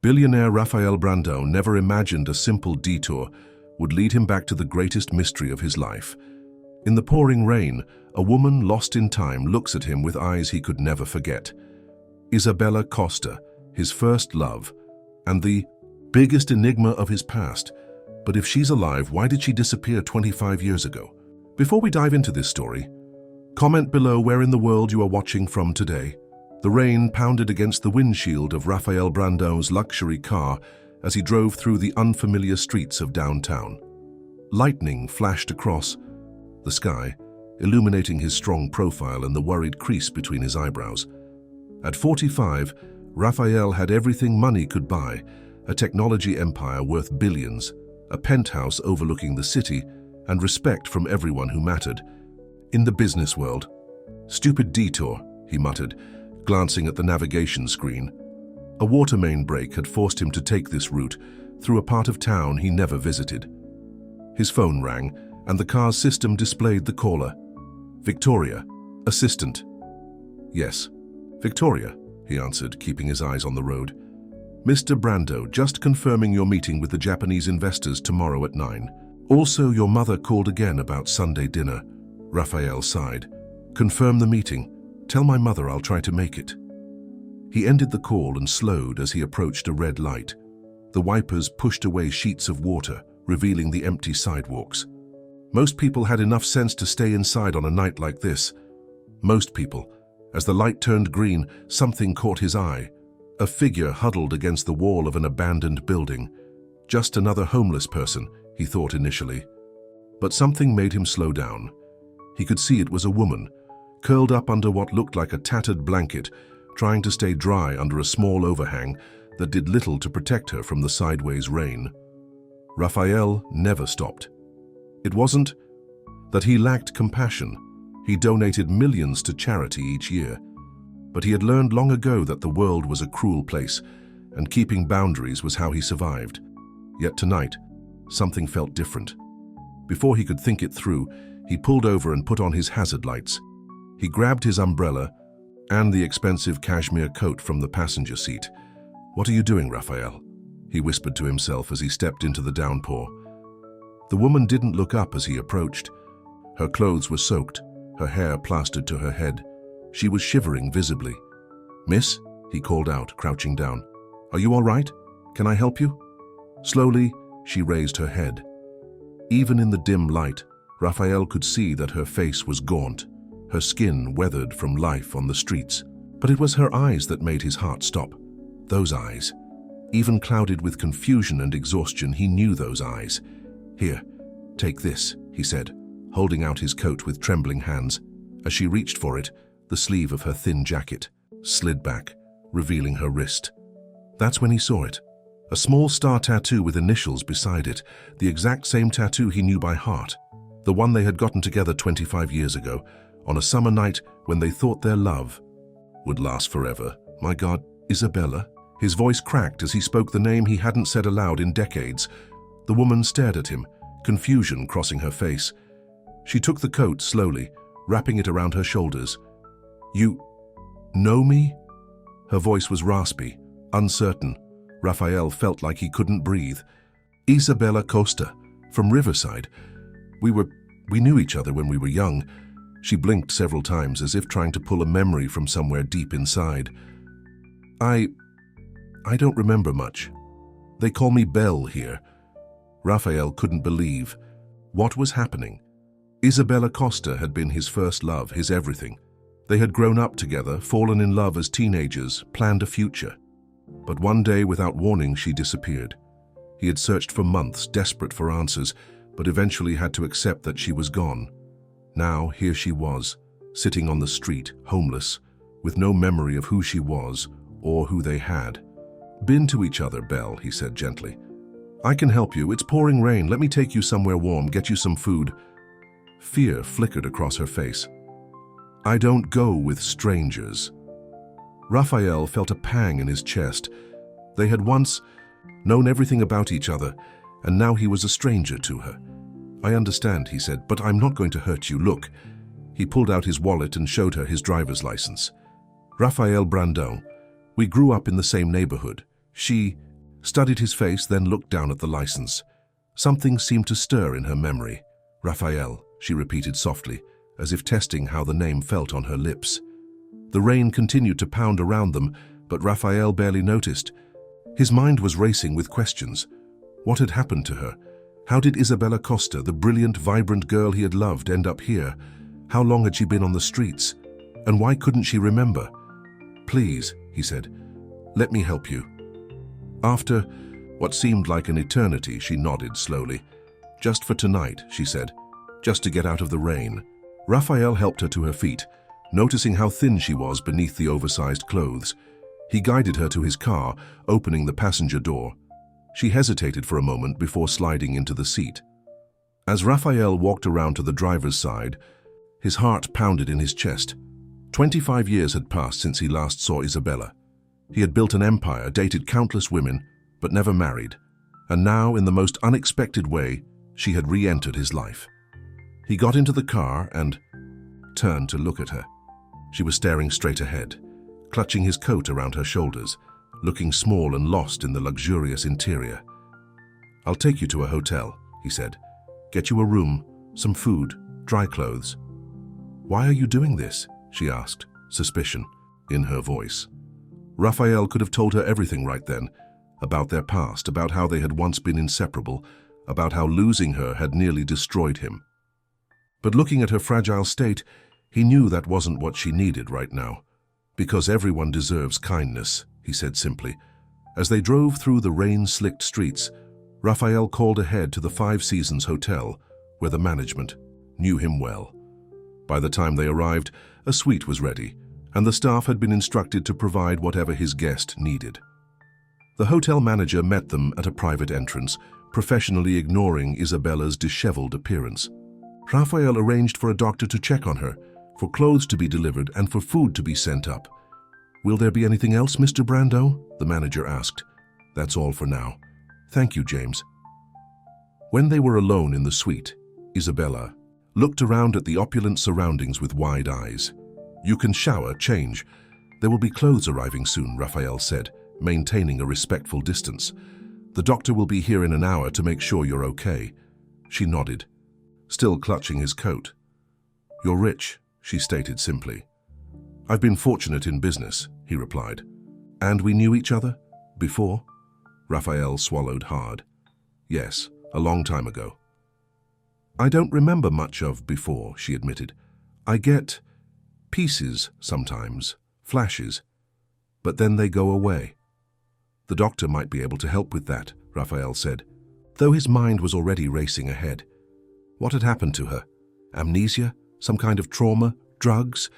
Billionaire Raphael Brandão never imagined a simple detour would lead him back to the greatest mystery of his life. In the pouring rain, a woman lost in time looks at him with eyes he could never forget. Isabella Costa, his first love, and the biggest enigma of his past. But if she's alive, why did she disappear 25 years ago? Before we dive into this story, comment below where in the world you are watching from today. The rain pounded against the windshield of Raphael Brandão's luxury car as he drove through the unfamiliar streets of downtown. Lightning flashed across the sky, illuminating his strong profile and the worried crease between his eyebrows. At 45, Raphael had everything money could buy, a technology empire worth billions, a penthouse overlooking the city, and respect from everyone who mattered. In the business world, "Stupid detour," he muttered, glancing at the navigation screen. A water main break had forced him to take this route through a part of town he never visited. His phone rang, and the car's system displayed the caller. "Victoria, assistant." "Yes, Victoria," he answered, keeping his eyes on the road. "Mr. Brandão, just confirming your meeting with the Japanese investors tomorrow at 9. Also, your mother called again about Sunday dinner." Raphael sighed. "Confirm the meeting. Tell my mother I'll try to make it." He ended the call and slowed as he approached a red light. The wipers pushed away sheets of water, revealing the empty sidewalks. Most people had enough sense to stay inside on a night like this. Most people. As the light turned green, something caught his eye. A figure huddled against the wall of an abandoned building. Just another homeless person, he thought initially. But something made him slow down. He could see it was a woman, curled up under what looked like a tattered blanket, trying to stay dry under a small overhang that did little to protect her from the sideways rain. Raphael never stopped. It wasn't that he lacked compassion. He donated millions to charity each year. But he had learned long ago that the world was a cruel place, and keeping boundaries was how he survived. Yet tonight, something felt different. Before he could think it through, he pulled over and put on his hazard lights. He grabbed his umbrella and the expensive cashmere coat from the passenger seat. "What are you doing, Raphael?" he whispered to himself as he stepped into the downpour. The woman didn't look up as he approached. Her clothes were soaked, her hair plastered to her head. She was shivering visibly. "Miss," he called out, crouching down. "Are you all right? Can I help you?" Slowly, she raised her head. Even in the dim light, Raphael could see that her face was gaunt, her skin weathered from life on the streets. But it was her eyes that made his heart stop. Those eyes. Even clouded with confusion and exhaustion, he knew those eyes. "Here, take this," he said, holding out his coat with trembling hands. As she reached for it, the sleeve of her thin jacket slid back, revealing her wrist. That's when he saw it. A small star tattoo with initials beside it, the exact same tattoo he knew by heart. The one they had gotten together 25 years ago, on a summer night when they thought their love would last forever. "My God, Isabella?" His voice cracked as he spoke the name he hadn't said aloud in decades. The woman stared at him, confusion crossing her face. She took the coat slowly, wrapping it around her shoulders. "You know me?" Her voice was raspy, uncertain. Raphael felt like he couldn't breathe. "Isabella Costa, from Riverside. We knew each other when we were young." She blinked several times as if trying to pull a memory from somewhere deep inside. I don't remember much. They call me Belle here." Raphael couldn't believe what was happening. Isabella Costa had been his first love, his everything. They had grown up together, fallen in love as teenagers, planned a future. But one day, without warning, she disappeared. He had searched for months, desperate for answers, but eventually had to accept that she was gone. Now, here she was, sitting on the street, homeless, with no memory of who she was or who they had. "Been to each other, Belle," he said gently. "I can help you. It's pouring rain. Let me take you somewhere warm, get you some food." Fear flickered across her face. "I don't go with strangers." Raphael felt a pang in his chest. They had once known everything about each other, and now he was a stranger to her. "I understand," he said, "but I'm not going to hurt you. Look." He pulled out his wallet and showed her his driver's license. "Raphael Brandão. We grew up in the same neighborhood. She studied his face, then looked down at the license. Something seemed to stir in her memory. Raphael, she repeated softly, as if testing how the name felt on her lips. The rain continued to pound around them, but Raphael barely noticed. His mind was racing with questions. What had happened to her? How did Isabella Costa, the brilliant, vibrant girl he had loved, end up here? How long had she been on the streets? And why couldn't she remember? "Please," he said, "let me help you." After what seemed like an eternity, she nodded slowly. "Just for tonight," she said, "just to get out of the rain." Raphael helped her to her feet, noticing how thin she was beneath the oversized clothes. He guided her to his car, opening the passenger door. She hesitated for a moment before sliding into the seat. As Raphael walked around to the driver's side, his heart pounded in his chest. 25 years had passed since he last saw Isabella. He had built an empire, dated countless women, but never married. And now, in the most unexpected way, she had re-entered his life. He got into the car and turned to look at her. She was staring straight ahead, clutching his coat around her shoulders, looking small and lost in the luxurious interior. "I'll take you to a hotel," he said. "Get you a room, some food, dry clothes." "Why are you doing this?" she asked, suspicion in her voice. Raphael could have told her everything right then, about their past, about how they had once been inseparable, about how losing her had nearly destroyed him. But looking at her fragile state, he knew that wasn't what she needed right now. "Because everyone deserves kindness," he said simply. As they drove through the rain-slicked streets, Raphael called ahead to the Five Seasons Hotel, where the management knew him well. By the time they arrived, a suite was ready, and the staff had been instructed to provide whatever his guest needed. The hotel manager met them at a private entrance, professionally ignoring Isabella's disheveled appearance. Raphael arranged for a doctor to check on her, for clothes to be delivered, and for food to be sent up. "Will there be anything else, Mr. Brando?" the manager asked. "That's all for now. Thank you, James." When they were alone in the suite, Isabella looked around at the opulent surroundings with wide eyes. "You can shower, change. There will be clothes arriving soon," Raphael said, maintaining a respectful distance. "The doctor will be here in an hour to make sure you're okay." She nodded, still clutching his coat. "You're rich," she stated simply. "I've been fortunate in business," he replied. "And we knew each other? Before?" Raphael swallowed hard. "Yes, a long time ago." "I don't remember much of before," she admitted. "I get pieces sometimes, flashes, but then they go away." "The doctor might be able to help with that," Raphael said, though his mind was already racing ahead. What had happened to her? Amnesia? Some kind of trauma? Drugs?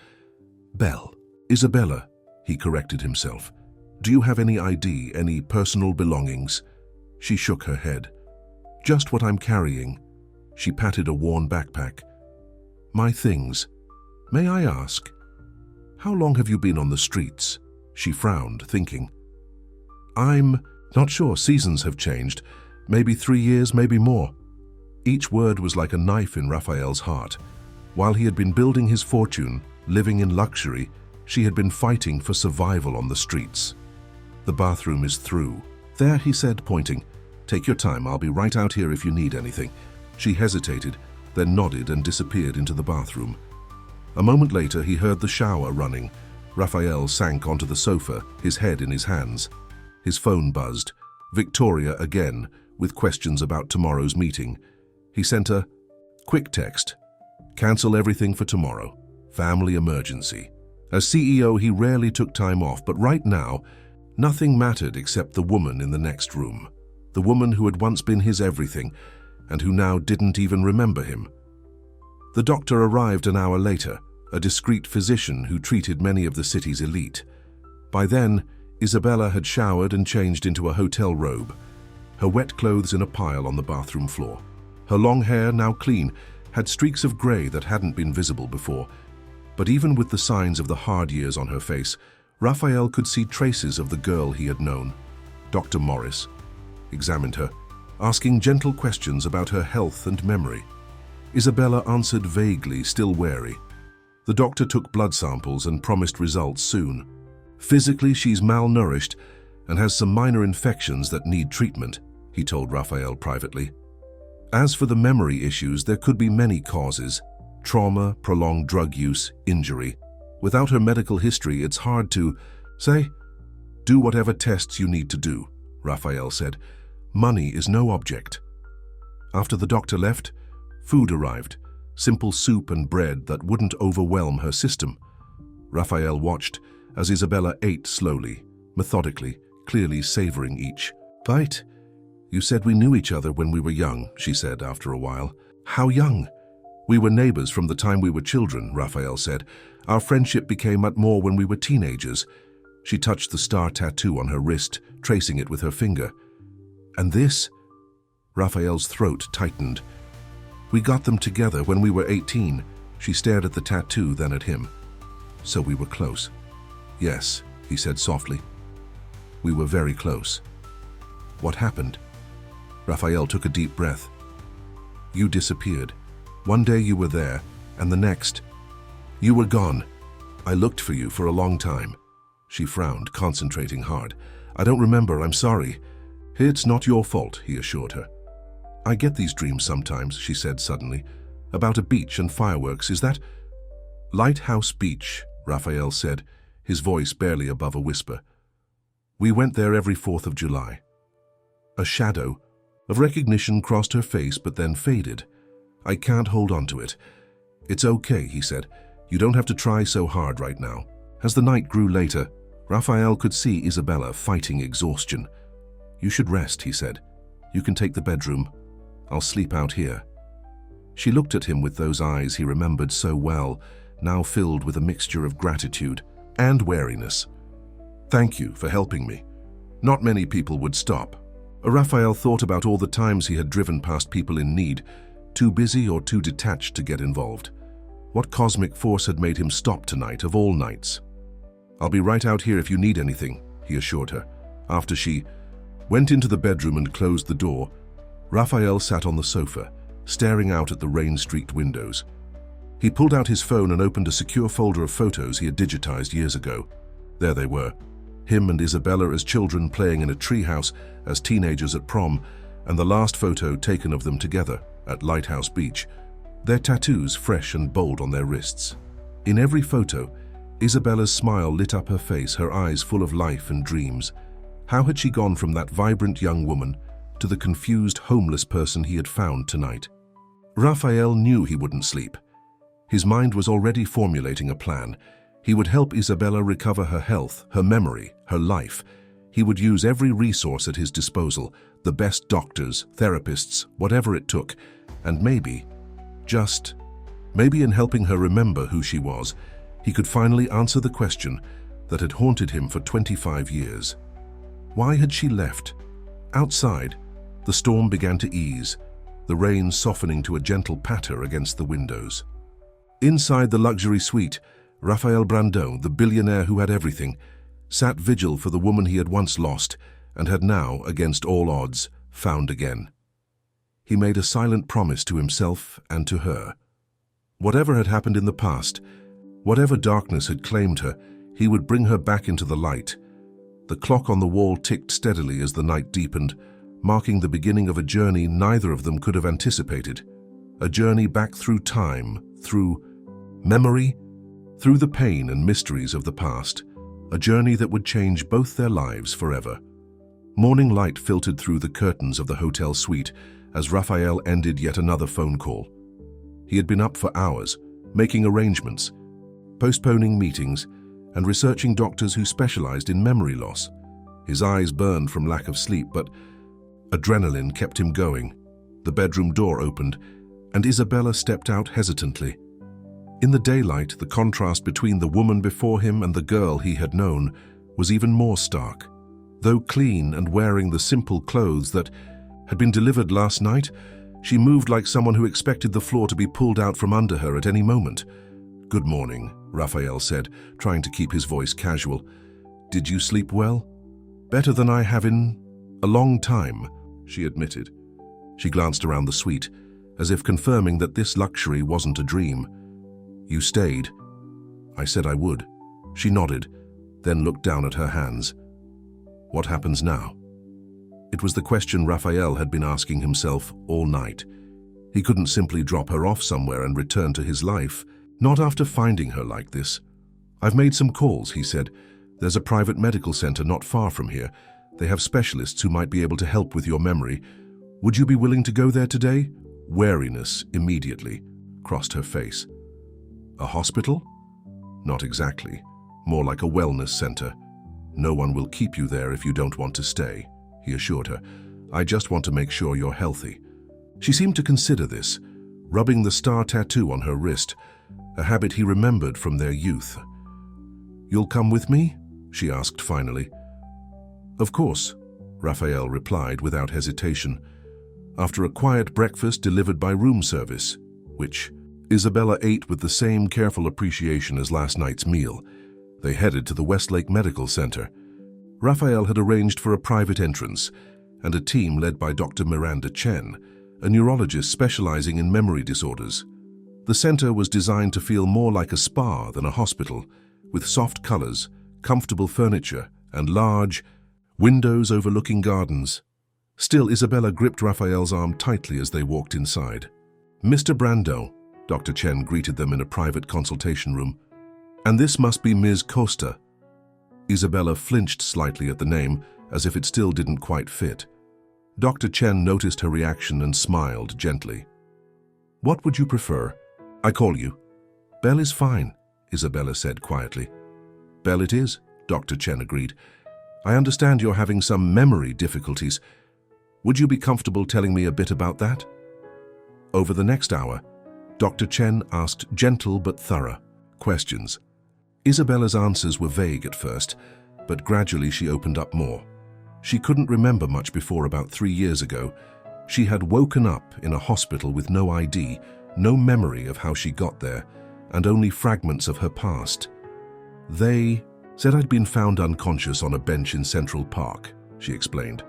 Isabella, he corrected himself. "Do you have any ID, any personal belongings?" She shook her head. "Just what I'm carrying." She patted a worn backpack. "My things. May I ask, how long have you been on the streets?" She frowned, thinking. "I'm not sure. Seasons have changed. Maybe 3 years, maybe more." Each word was like a knife in Raphael's heart. While he had been building his fortune, living in luxury, she had been fighting for survival on the streets. "The bathroom is through." "There," he said, pointing. "Take your time. I'll be right out here if you need anything." She hesitated, then nodded and disappeared into the bathroom. A moment later, he heard the shower running. Raphael sank onto the sofa, his head in his hands. His phone buzzed. Victoria again, with questions about tomorrow's meeting. He sent a quick text. "Cancel everything for tomorrow. Family emergency." As CEO, he rarely took time off, but right now, nothing mattered except the woman in the next room. The woman who had once been his everything, and who now didn't even remember him. The doctor arrived an hour later, a discreet physician who treated many of the city's elite. By then, Isabella had showered and changed into a hotel robe, her wet clothes in a pile on the bathroom floor. Her long hair, now clean, had streaks of grey that hadn't been visible before. But even with the signs of the hard years on her face, Raphael could see traces of the girl he had known. Dr. Morris examined her, asking gentle questions about her health and memory. Isabella answered vaguely, still wary. The doctor took blood samples and promised results soon. "Physically, she's malnourished, and has some minor infections that need treatment, he told Raphael privately. As for the memory issues, there could be many causes: trauma, prolonged drug use, injury. Without her medical history, it's hard to say. Do whatever tests you need to do, Raphael said. Money is no object. After the doctor left, food arrived, simple soup and bread that wouldn't overwhelm her system. Raphael watched as Isabella ate slowly, methodically, clearly savoring each bite. You said we knew each other when we were young, she said after a while. How young? We were neighbors from the time we were children, Raphael said. Our friendship became much more when we were teenagers. She touched the star tattoo on her wrist, tracing it with her finger. And this? Raphael's throat tightened. We got them together when we were 18. She stared at the tattoo, then at him. So we were close. Yes, he said softly. We were very close. What happened? Raphael took a deep breath. You disappeared. One day you were there, and the next, you were gone. I looked for you for a long time. She frowned, concentrating hard. I don't remember, I'm sorry. It's not your fault, he assured her. I get these dreams sometimes, she said suddenly. About a beach and fireworks, is that? Lighthouse Beach, Raphael said, his voice barely above a whisper. We went there every 4th of July. A shadow of recognition crossed her face but then faded. I can't hold on to it. It's okay, he said. You don't have to try so hard right now. As the night grew later, Raphael could see Isabella fighting exhaustion. You should rest, he said. You can take the bedroom. I'll sleep out here. She looked at him with those eyes he remembered so well, now filled with a mixture of gratitude and wariness. Thank you for helping me. Not many people would stop. Raphael thought about all the times he had driven past people in need, too busy or too detached to get involved. What cosmic force had made him stop tonight of all nights? I'll be right out here if you need anything, he assured her. After she went into the bedroom and closed the door, Raphael sat on the sofa, staring out at the rain-streaked windows. He pulled out his phone and opened a secure folder of photos he had digitized years ago. There they were, him and Isabella as children playing in a treehouse, as teenagers at prom, and the last photo taken of them together at Lighthouse Beach, their tattoos fresh and bold on their wrists. In every photo, Isabella's smile lit up her face, her eyes full of life and dreams. How had she gone from that vibrant young woman to the confused, homeless person he had found tonight? Raphael knew he wouldn't sleep. His mind was already formulating a plan. He would help Isabella recover her health, her memory, her life. He would use every resource at his disposal, the best doctors, therapists, whatever it took, and maybe, just maybe in helping her remember who she was, he could finally answer the question that had haunted him for 25 years. Why had she left? Outside, the storm began to ease, the rain softening to a gentle patter against the windows. Inside the luxury suite, Raphael Brandon, the billionaire who had everything, sat vigil for the woman he had once lost and had now, against all odds, found again. He made a silent promise to himself and to her. Whatever had happened in the past, whatever darkness had claimed her, he would bring her back into the light. The clock on the wall ticked steadily as the night deepened, marking the beginning of a journey neither of them could have anticipated. A journey back through time, through memory, through the pain and mysteries of the past. A journey that would change both their lives forever. Morning light filtered through the curtains of the hotel suite as Raphael ended yet another phone call. He had been up for hours, making arrangements, postponing meetings, and researching doctors who specialized in memory loss. His eyes burned from lack of sleep, but adrenaline kept him going. The bedroom door opened, and Isabella stepped out hesitantly. In the daylight, the contrast between the woman before him and the girl he had known was even more stark. Though clean and wearing the simple clothes that had been delivered last night, she moved like someone who expected the floor to be pulled out from under her at any moment. "Good morning," Raphael said, trying to keep his voice casual. "Did you sleep well?" "Better than I have in a long time," she admitted. She glanced around the suite, as if confirming that this luxury wasn't a dream. "You stayed." "I said I would." She nodded, then looked down at her hands. What happens now? It was the question Raphael had been asking himself all night. He couldn't simply drop her off somewhere and return to his life, not after finding her like this. "I've made some calls," he said. "There's a private medical center not far from here. They have specialists who might be able to help with your memory. Would you be willing to go there today?" Wariness immediately crossed her face. "A hospital?" "Not exactly. More like a wellness center. No one will keep you there if you don't want to stay," he assured her. "I just want to make sure you're healthy." She seemed to consider this, rubbing the star tattoo on her wrist, a habit he remembered from their youth. "You'll come with me?" she asked finally. "Of course," Raphael replied without hesitation. After a quiet breakfast delivered by room service, which Isabella ate with the same careful appreciation as last night's meal, they headed to the Westlake Medical Center. Raphael had arranged for a private entrance, and a team led by Dr. Miranda Chen, a neurologist specializing in memory disorders. The center was designed to feel more like a spa than a hospital, with soft colors, comfortable furniture, and large windows overlooking gardens. Still, Isabella gripped Raphael's arm tightly as they walked inside. "Mr. Brando," Dr. Chen greeted them in a private consultation room. "And this must be Ms. Costa." Isabella flinched slightly at the name, as if it still didn't quite fit. Dr. Chen noticed her reaction and smiled gently. "What would you prefer? I call you." "Belle is fine," Isabella said quietly. "Belle it is," Dr. Chen agreed. "I understand you're having some memory difficulties. Would you be comfortable telling me a bit about that?" Over the next hour, Dr. Chen asked gentle but thorough questions. Isabella's answers were vague at first, but gradually she opened up more. She couldn't remember much before about 3 years ago. She had woken up in a hospital with no ID, no memory of how she got there, and only fragments of her past. "They said I'd been found unconscious on a bench in Central Park," she explained.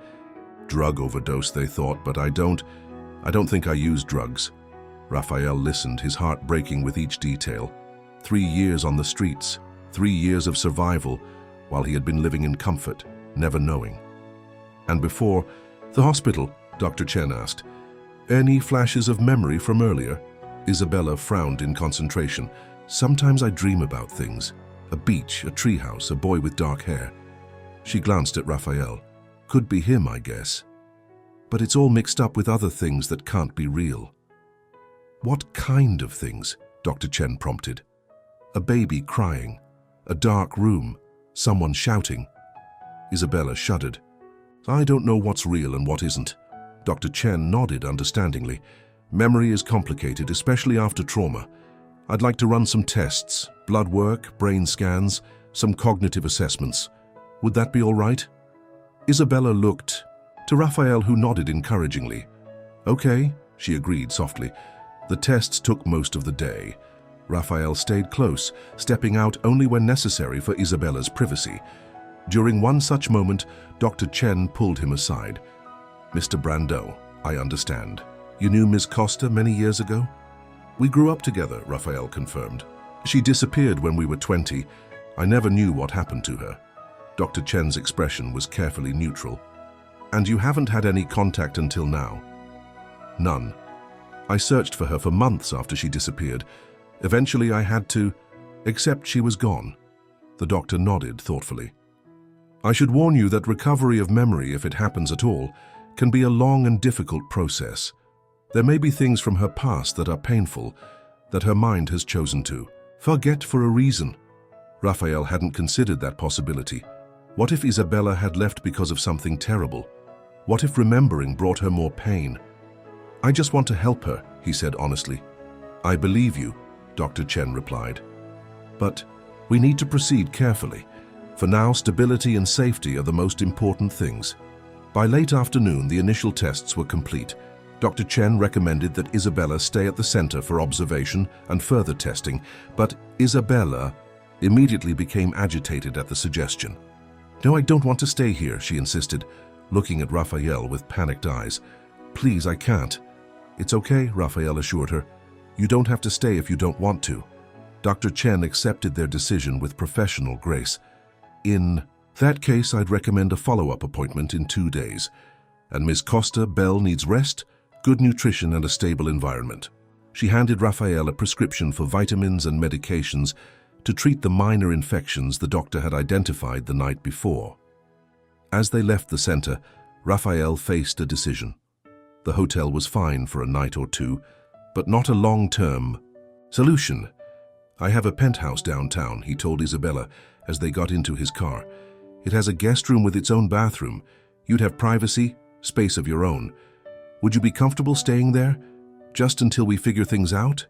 "Drug overdose, they thought, but I don't think I used drugs." Raphael listened, his heart breaking with each detail. 3 years on the streets, 3 years of survival, while he had been living in comfort, never knowing. "And before the hospital?" Dr. Chen asked. "Any flashes of memory from earlier?" Isabella frowned in concentration. "Sometimes I dream about things. A beach, a treehouse, a boy with dark hair." She glanced at Raphael. "Could be him, I guess. But it's all mixed up with other things that can't be real." "What kind of things?" Dr. Chen prompted. "A baby crying, a dark room, someone shouting." Isabella shuddered. "I don't know what's real and what isn't." Dr. Chen nodded understandingly. "Memory is complicated, especially after trauma. I'd like to run some tests, blood work, brain scans, some cognitive assessments. Would that be all right?" Isabella looked to Raphael, who nodded encouragingly. "Okay," she agreed softly. The tests took most of the day. Raphael stayed close, stepping out only when necessary for Isabella's privacy. During one such moment, Dr. Chen pulled him aside. "Mr. Brando, I understand. You knew Ms. Costa many years ago?" "We grew up together," Raphael confirmed. "She disappeared when we were 20. I never knew what happened to her." Dr. Chen's expression was carefully neutral. "And you haven't had any contact until now?" "None. I searched for her for months after she disappeared. Eventually I had to, except she was gone." The doctor nodded thoughtfully. "I should warn you that recovery of memory, if it happens at all, can be a long and difficult process. There may be things from her past that are painful, that her mind has chosen to forget for a reason." Raphael hadn't considered that possibility. What if Isabella had left because of something terrible? What if remembering brought her more pain? "I just want to help her," he said honestly. "I believe you," Dr. Chen replied. "But we need to proceed carefully. For now, stability and safety are the most important things." By late afternoon, the initial tests were complete. Dr. Chen recommended that Isabella stay at the center for observation and further testing, but Isabella immediately became agitated at the suggestion. "No, I don't want to stay here," she insisted, looking at Raphael with panicked eyes. "Please, I can't." "It's okay," Raphael assured her. "You don't have to stay if you don't want to." Dr. Chen accepted their decision with professional grace. In That case, I'd recommend a follow-up appointment in 2 days. And Ms. Costa Bell needs rest, good nutrition, and a stable environment. She handed Raphael a prescription for vitamins and medications to treat the minor infections the doctor had identified the night before. As they left the center, Raphael faced a decision. The hotel was fine for a night or two, but not a long-term solution. I have a penthouse downtown, he told Isabella as they got into his car. It has a guest room with its own bathroom. You'd have privacy, space of your own. Would you be comfortable staying there, just until we figure things out?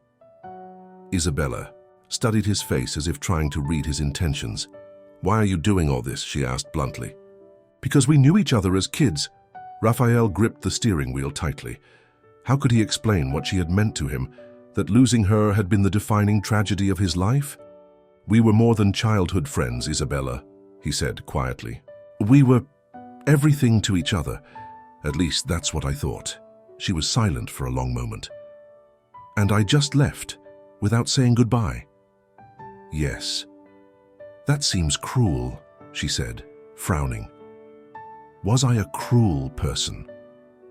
Isabella studied his face as if trying to read his intentions. Why are you doing all this? She asked bluntly. Because we knew each other as kids. Raphael gripped the steering wheel tightly. How could he explain what she had meant to him, that losing her had been the defining tragedy of his life? We were more than childhood friends, Isabella, he said quietly. We were everything to each other. At least that's what I thought. She was silent for a long moment. And I just left, without saying goodbye. Yes. That seems cruel, she said, frowning. Was I a cruel person?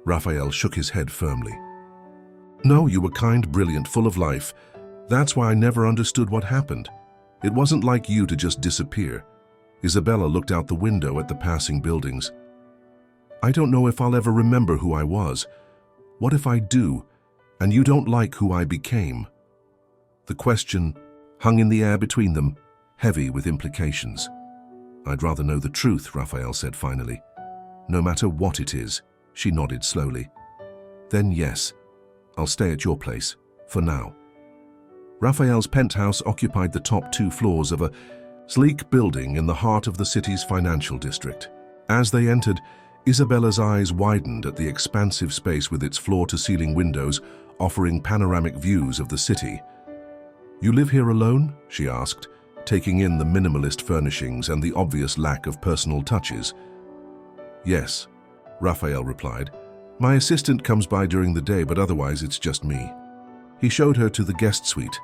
Raphael shook his head firmly. No, you were kind, brilliant, full of life. That's why I never understood what happened. It wasn't like you to just disappear. Isabella looked out the window at the passing buildings. I don't know if I'll ever remember who I was. What if I do, and you don't like who I became? The question hung in the air between them, heavy with implications. I'd rather know the truth, Raphael said finally. No matter what it is, she nodded slowly. Then yes, I'll stay at your place, for now. Raphael's penthouse occupied the top 2 floors of a sleek building in the heart of the city's financial district. As they entered, Isabella's eyes widened at the expansive space with its floor-to-ceiling windows offering panoramic views of the city. You live here alone? She asked, taking in the minimalist furnishings and the obvious lack of personal touches. Yes, Raphael replied. My assistant comes by during the day, but otherwise it's just me. He showed her to the guest suite,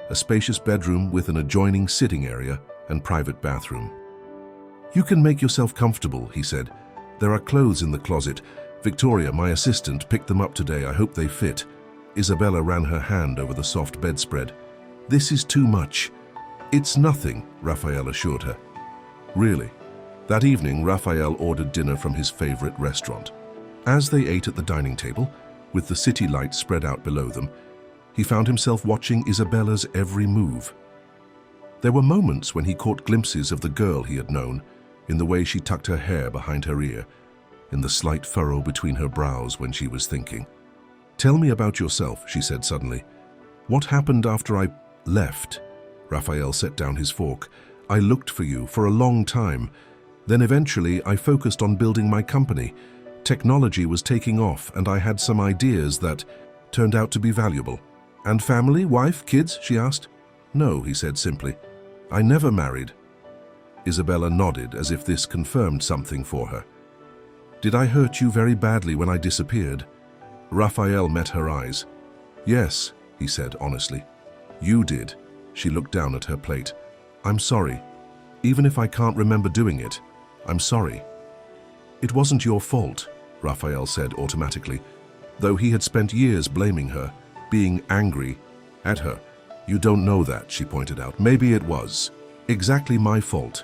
a spacious bedroom with an adjoining sitting area and private bathroom. You can make yourself comfortable, he said. There are clothes in the closet. Victoria, my assistant, picked them up today. I hope they fit. Isabella ran her hand over the soft bedspread. This is too much. It's nothing, Raphael assured her. Really? That evening, Raphael ordered dinner from his favorite restaurant. As they ate at the dining table, with the city lights spread out below them, he found himself watching Isabella's every move. There were moments when he caught glimpses of the girl he had known, in the way she tucked her hair behind her ear, in the slight furrow between her brows when she was thinking. Tell me about yourself, she said suddenly. What happened after I left? Raphael set down his fork. I looked for you for a long time. Then eventually I focused on building my company. Technology was taking off and I had some ideas that turned out to be valuable. And family, wife, kids? She asked. No, he said simply. I never married. Isabella nodded as if this confirmed something for her. Did I hurt you very badly when I disappeared? Raphael met her eyes. Yes, he said honestly. You did. She looked down at her plate. I'm sorry. Even if I can't remember doing it, I'm sorry. It wasn't your fault, Raphael said automatically, though he had spent years blaming her, being angry at her. You don't know that, she pointed out. Maybe it was. Exactly my fault.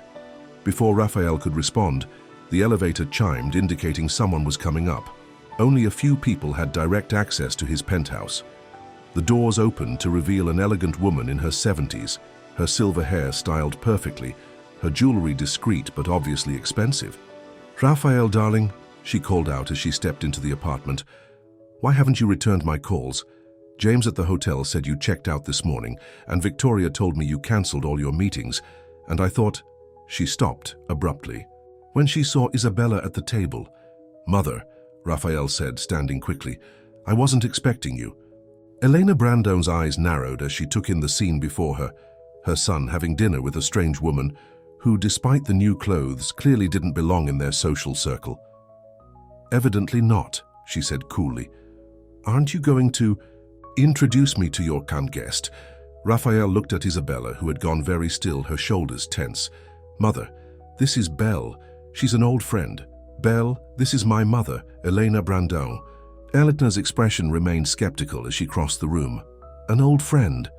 Before Raphael could respond, the elevator chimed, indicating someone was coming up. Only a few people had direct access to his penthouse. The doors opened to reveal an elegant woman in her 70s, her silver hair styled perfectly, her jewelry discreet but obviously expensive. Raphael, darling, she called out as she stepped into the apartment. Why haven't you returned my calls? James at the hotel said you checked out this morning, and Victoria told me you cancelled all your meetings, and I thought... She stopped abruptly when she saw Isabella at the table. Mother, Raphael said, standing quickly, I wasn't expecting you. Elena Brandone's eyes narrowed as she took in the scene before her, her son having dinner with a strange woman who, despite the new clothes, clearly didn't belong in their social circle. Evidently not, she said coolly. Aren't you going to introduce me to your guest? Raphael looked at Isabella, who had gone very still, her shoulders tense. Mother, This is Belle. She's an old friend. Belle, this is my mother, Elena Brandon. Elena's expression remained skeptical as she crossed the room. An old friend?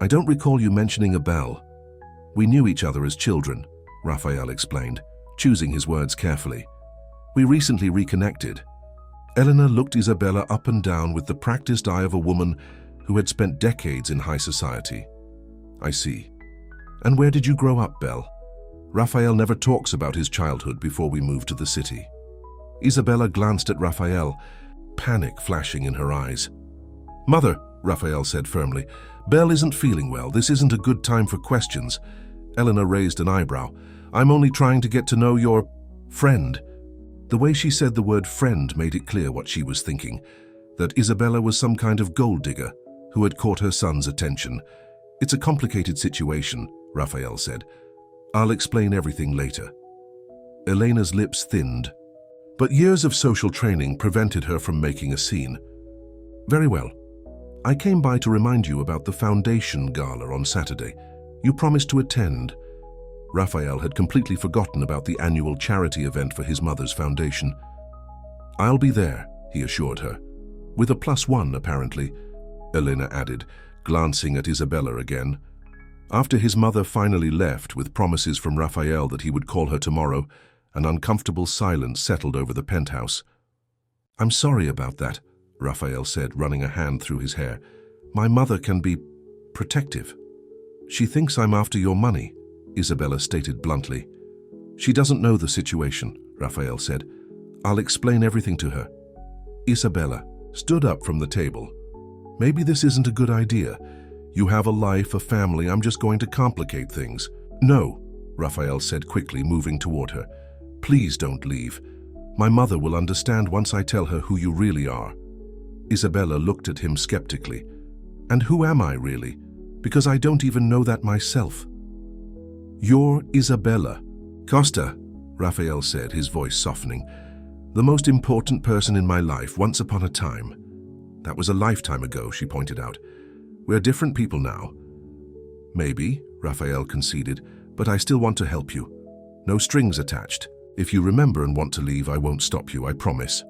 I don't recall you mentioning a Belle. We knew each other as children, Raphael explained, choosing his words carefully. We recently reconnected. Elena looked Isabella up and down with the practiced eye of a woman who had spent decades in high society. I see. And where did you grow up, Belle? Raphael never talks about his childhood before we moved to the city. Isabella glanced at Raphael, panic flashing in her eyes. Mother, Raphael said firmly, Belle isn't feeling well. This isn't a good time for questions. Elena raised an eyebrow. I'm only trying to get to know your friend. The way she said the word friend made it clear what she was thinking, that Isabella was some kind of gold digger who had caught her son's attention. It's a complicated situation, Raphael said. I'll explain everything later. Elena's lips thinned, but years of social training prevented her from making a scene. Very well. I came by to remind you about the foundation gala on Saturday. You promised to attend. Raphael had completely forgotten about the annual charity event for his mother's foundation. I'll be there, he assured her. With a +1, apparently, Elena added, glancing at Isabella again. After his mother finally left with promises from Raphael that he would call her tomorrow, an uncomfortable silence settled over the penthouse. I'm sorry about that, Raphael said, running a hand through his hair. My mother can be protective. She thinks I'm after your money, Isabella stated bluntly. She doesn't know the situation, Raphael said. I'll explain everything to her. Isabella stood up from the table. Maybe this isn't a good idea. You have a life, a family. I'm just going to complicate things. No, Raphael said quickly, moving toward her. Please don't leave. My mother will understand once I tell her who you really are. Isabella looked at him skeptically. And who am I really? Because I don't even know that myself. You're Isabella. Costa, Raphael said, his voice softening. The most important person in my life once upon a time. That was a lifetime ago, she pointed out. We're different people now. Maybe, Raphael conceded, but I still want to help you. No strings attached. If you remember and want to leave, I won't stop you, I promise.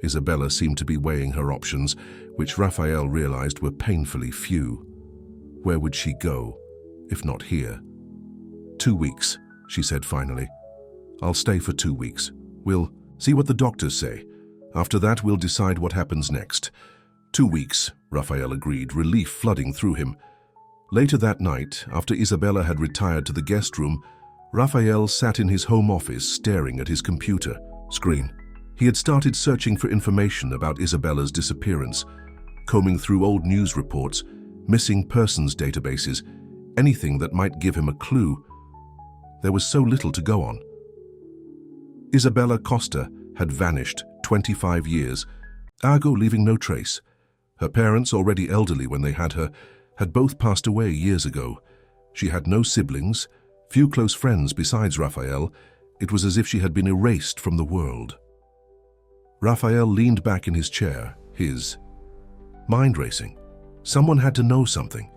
Isabella seemed to be weighing her options, which Raphael realized were painfully few. Where would she go, if not here? 2 weeks, she said finally. I'll stay for 2 weeks. We'll see what the doctors say. After that, we'll decide what happens next. 2 weeks, Raphael agreed, relief flooding through him. Later that night, after Isabella had retired to the guest room, Raphael sat in his home office staring at his computer screen. He had started searching for information about Isabella's disappearance, combing through old news reports, missing persons databases, anything that might give him a clue. There was so little to go on. Isabella Costa had vanished 25 years, ergo leaving no trace. Her parents, already elderly when they had her, had both passed away years ago. She had no siblings, few close friends besides Raphael. It was as if she had been erased from the world. Raphael leaned back in his chair, his mind racing. Someone had to know something.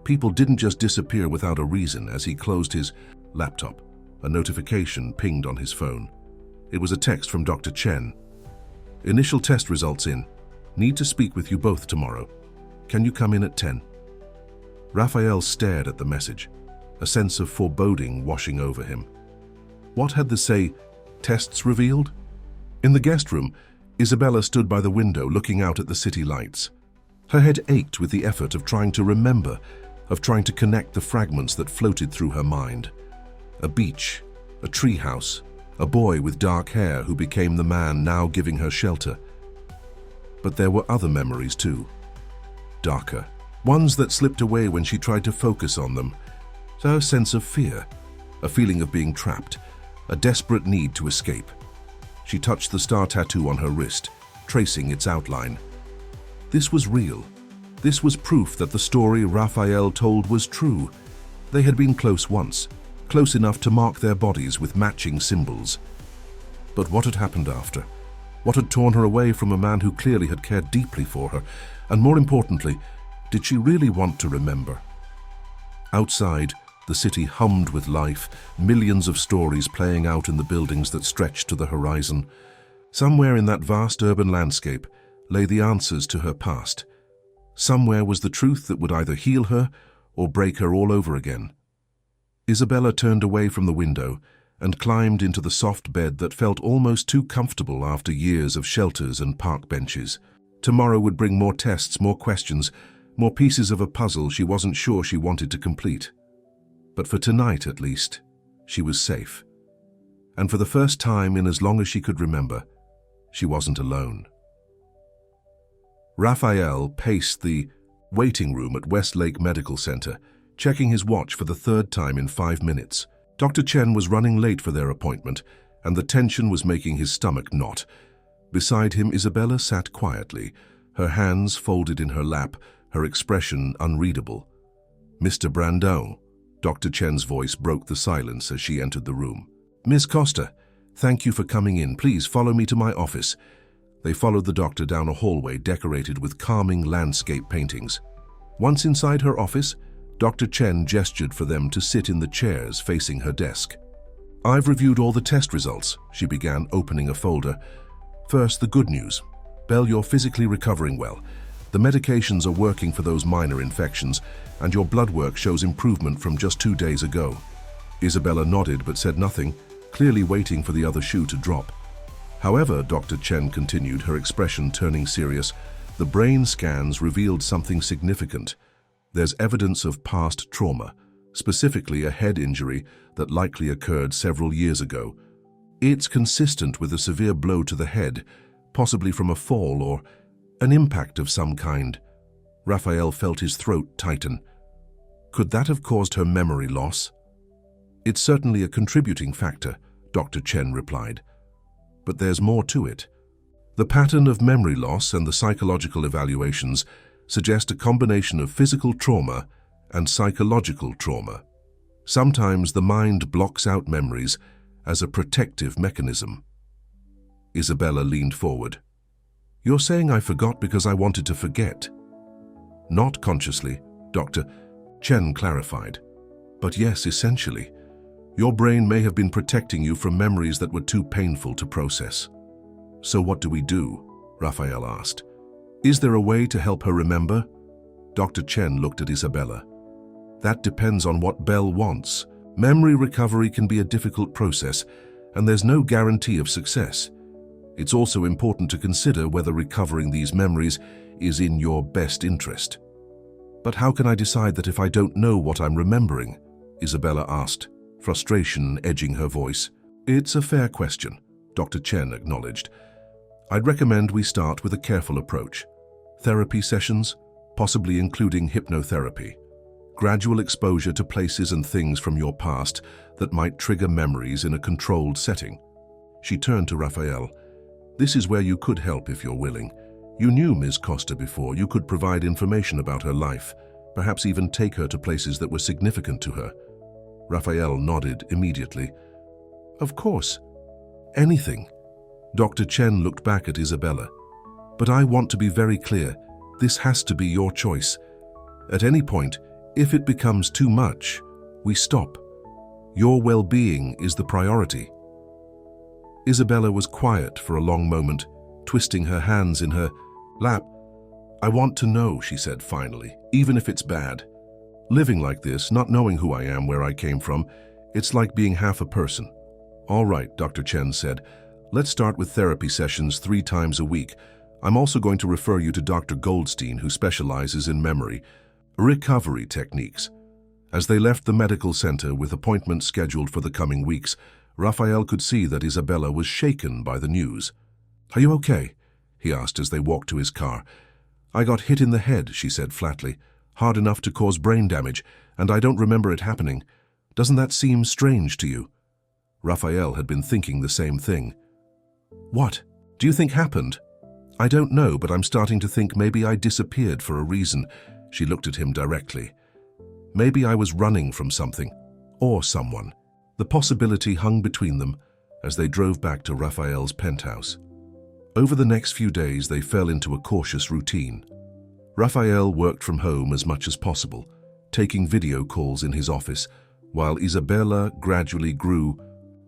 People didn't just disappear without a reason. As he closed his laptop, a notification pinged on his phone. It was a text from Dr. Chen. Initial test results in. Need to speak with you both tomorrow. Can you come in at 10? Raphael stared at the message, a sense of foreboding washing over him. What had the say, tests revealed? In the guest room, Isabella stood by the window looking out at the city lights. Her head ached with the effort of trying to remember, of trying to connect the fragments that floated through her mind. A beach, a treehouse, a boy with dark hair who became the man now giving her shelter. But there were other memories too. Darker, ones that slipped away when she tried to focus on them. A sense of fear, a feeling of being trapped, a desperate need to escape. She touched the star tattoo on her wrist, tracing its outline. This was real. This was proof that the story Raphael told was true. They had been close once, close enough to mark their bodies with matching symbols. But what had happened after? What had torn her away from a man who clearly had cared deeply for her? And more importantly, did she really want to remember? Outside, The city hummed with life, millions of stories playing out in the buildings that stretched to the horizon. Somewhere in that vast urban landscape lay the answers to her past. Somewhere was the truth that would either heal her or break her all over again. Isabella turned away from the window and climbed into the soft bed that felt almost too comfortable after years of shelters and park benches. Tomorrow would bring more tests, more questions, more pieces of a puzzle she wasn't sure she wanted to complete. But for tonight, at least, she was safe. And for the first time in as long as she could remember, she wasn't alone. Raphael paced the waiting room at Westlake Medical Center, checking his watch for the third time in 5 minutes. Dr. Chen was running late for their appointment, and the tension was making his stomach knot. Beside him, Isabella sat quietly, her hands folded in her lap, her expression unreadable. "Mr. Brandon," Dr. Chen's voice broke the silence as she entered the room. "Ms. Costa, thank you for coming in. Please follow me to my office." They followed the doctor down a hallway decorated with calming landscape paintings. Once inside her office, Dr. Chen gestured for them to sit in the chairs facing her desk. "I've reviewed all the test results," she began, opening a folder. "First, the good news. Belle, you're physically recovering well. The medications are working for those minor infections, and your blood work shows improvement from just 2 days ago." Isabella nodded but said nothing, clearly waiting for the other shoe to drop. "However," Dr. Chen continued, her expression turning serious, "the brain scans revealed something significant. There's evidence of past trauma, specifically a head injury that likely occurred several years ago. It's consistent with a severe blow to the head, possibly from a fall or an impact of some kind." Raphael felt his throat tighten. Could that have caused her memory loss? "It's certainly a contributing factor," Dr. Chen replied. "But there's more to it. The pattern of memory loss and the psychological evaluations suggest a combination of physical trauma and psychological trauma. Sometimes the mind blocks out memories as a protective mechanism." Isabella leaned forward. "You're saying I forgot because I wanted to forget?" "Not consciously," Dr. Chen clarified. "But yes, essentially. Your brain may have been protecting you from memories that were too painful to process." "So what do we do?" Raphael asked. "Is there a way to help her remember?" Dr. Chen looked at Isabella. "That depends on what Belle wants. Memory recovery can be a difficult process, and there's no guarantee of success. It's also important to consider whether recovering these memories is in your best interest." "But how can I decide that if I don't know what I'm remembering?" Isabella asked, frustration edging her voice. "It's a fair question," Dr. Chen acknowledged. "I'd recommend we start with a careful approach. Therapy sessions, possibly including hypnotherapy. Gradual exposure to places and things from your past that might trigger memories in a controlled setting." She turned to Raphael. "This is where you could help if you're willing. You knew Ms. Costa before. You could provide information about her life, perhaps even take her to places that were significant to her." Raphael nodded immediately. "Of course. Anything." Dr. Chen looked back at Isabella. "But I want to be very clear. This has to be your choice. At any point, if it becomes too much, we stop. Your well-being is the priority." Isabella was quiet for a long moment, twisting her hands in her lap. "I want to know," she said finally, "even if it's bad. Living like this, not knowing who I am, where I came from, it's like being half a person." "All right," Dr. Chen said. "Let's start with therapy sessions 3 times a week. I'm also going to refer you to Dr. Goldstein, who specializes in memory recovery techniques." As they left the medical center with appointments scheduled for the coming weeks, Raphael could see that Isabella was shaken by the news. "Are you okay?" he asked as they walked to his car. "I got hit in the head," she said flatly. "Hard enough to cause brain damage, and I don't remember it happening. Doesn't that seem strange to you?" Raphael had been thinking the same thing. "What do you think happened?" "I don't know, but I'm starting to think maybe I disappeared for a reason." She looked at him directly. "Maybe I was running from something, or someone." The possibility hung between them as they drove back to Raphael's penthouse. Over the next few days, they fell into a cautious routine. Raphael worked from home as much as possible, taking video calls in his office, while Isabella gradually grew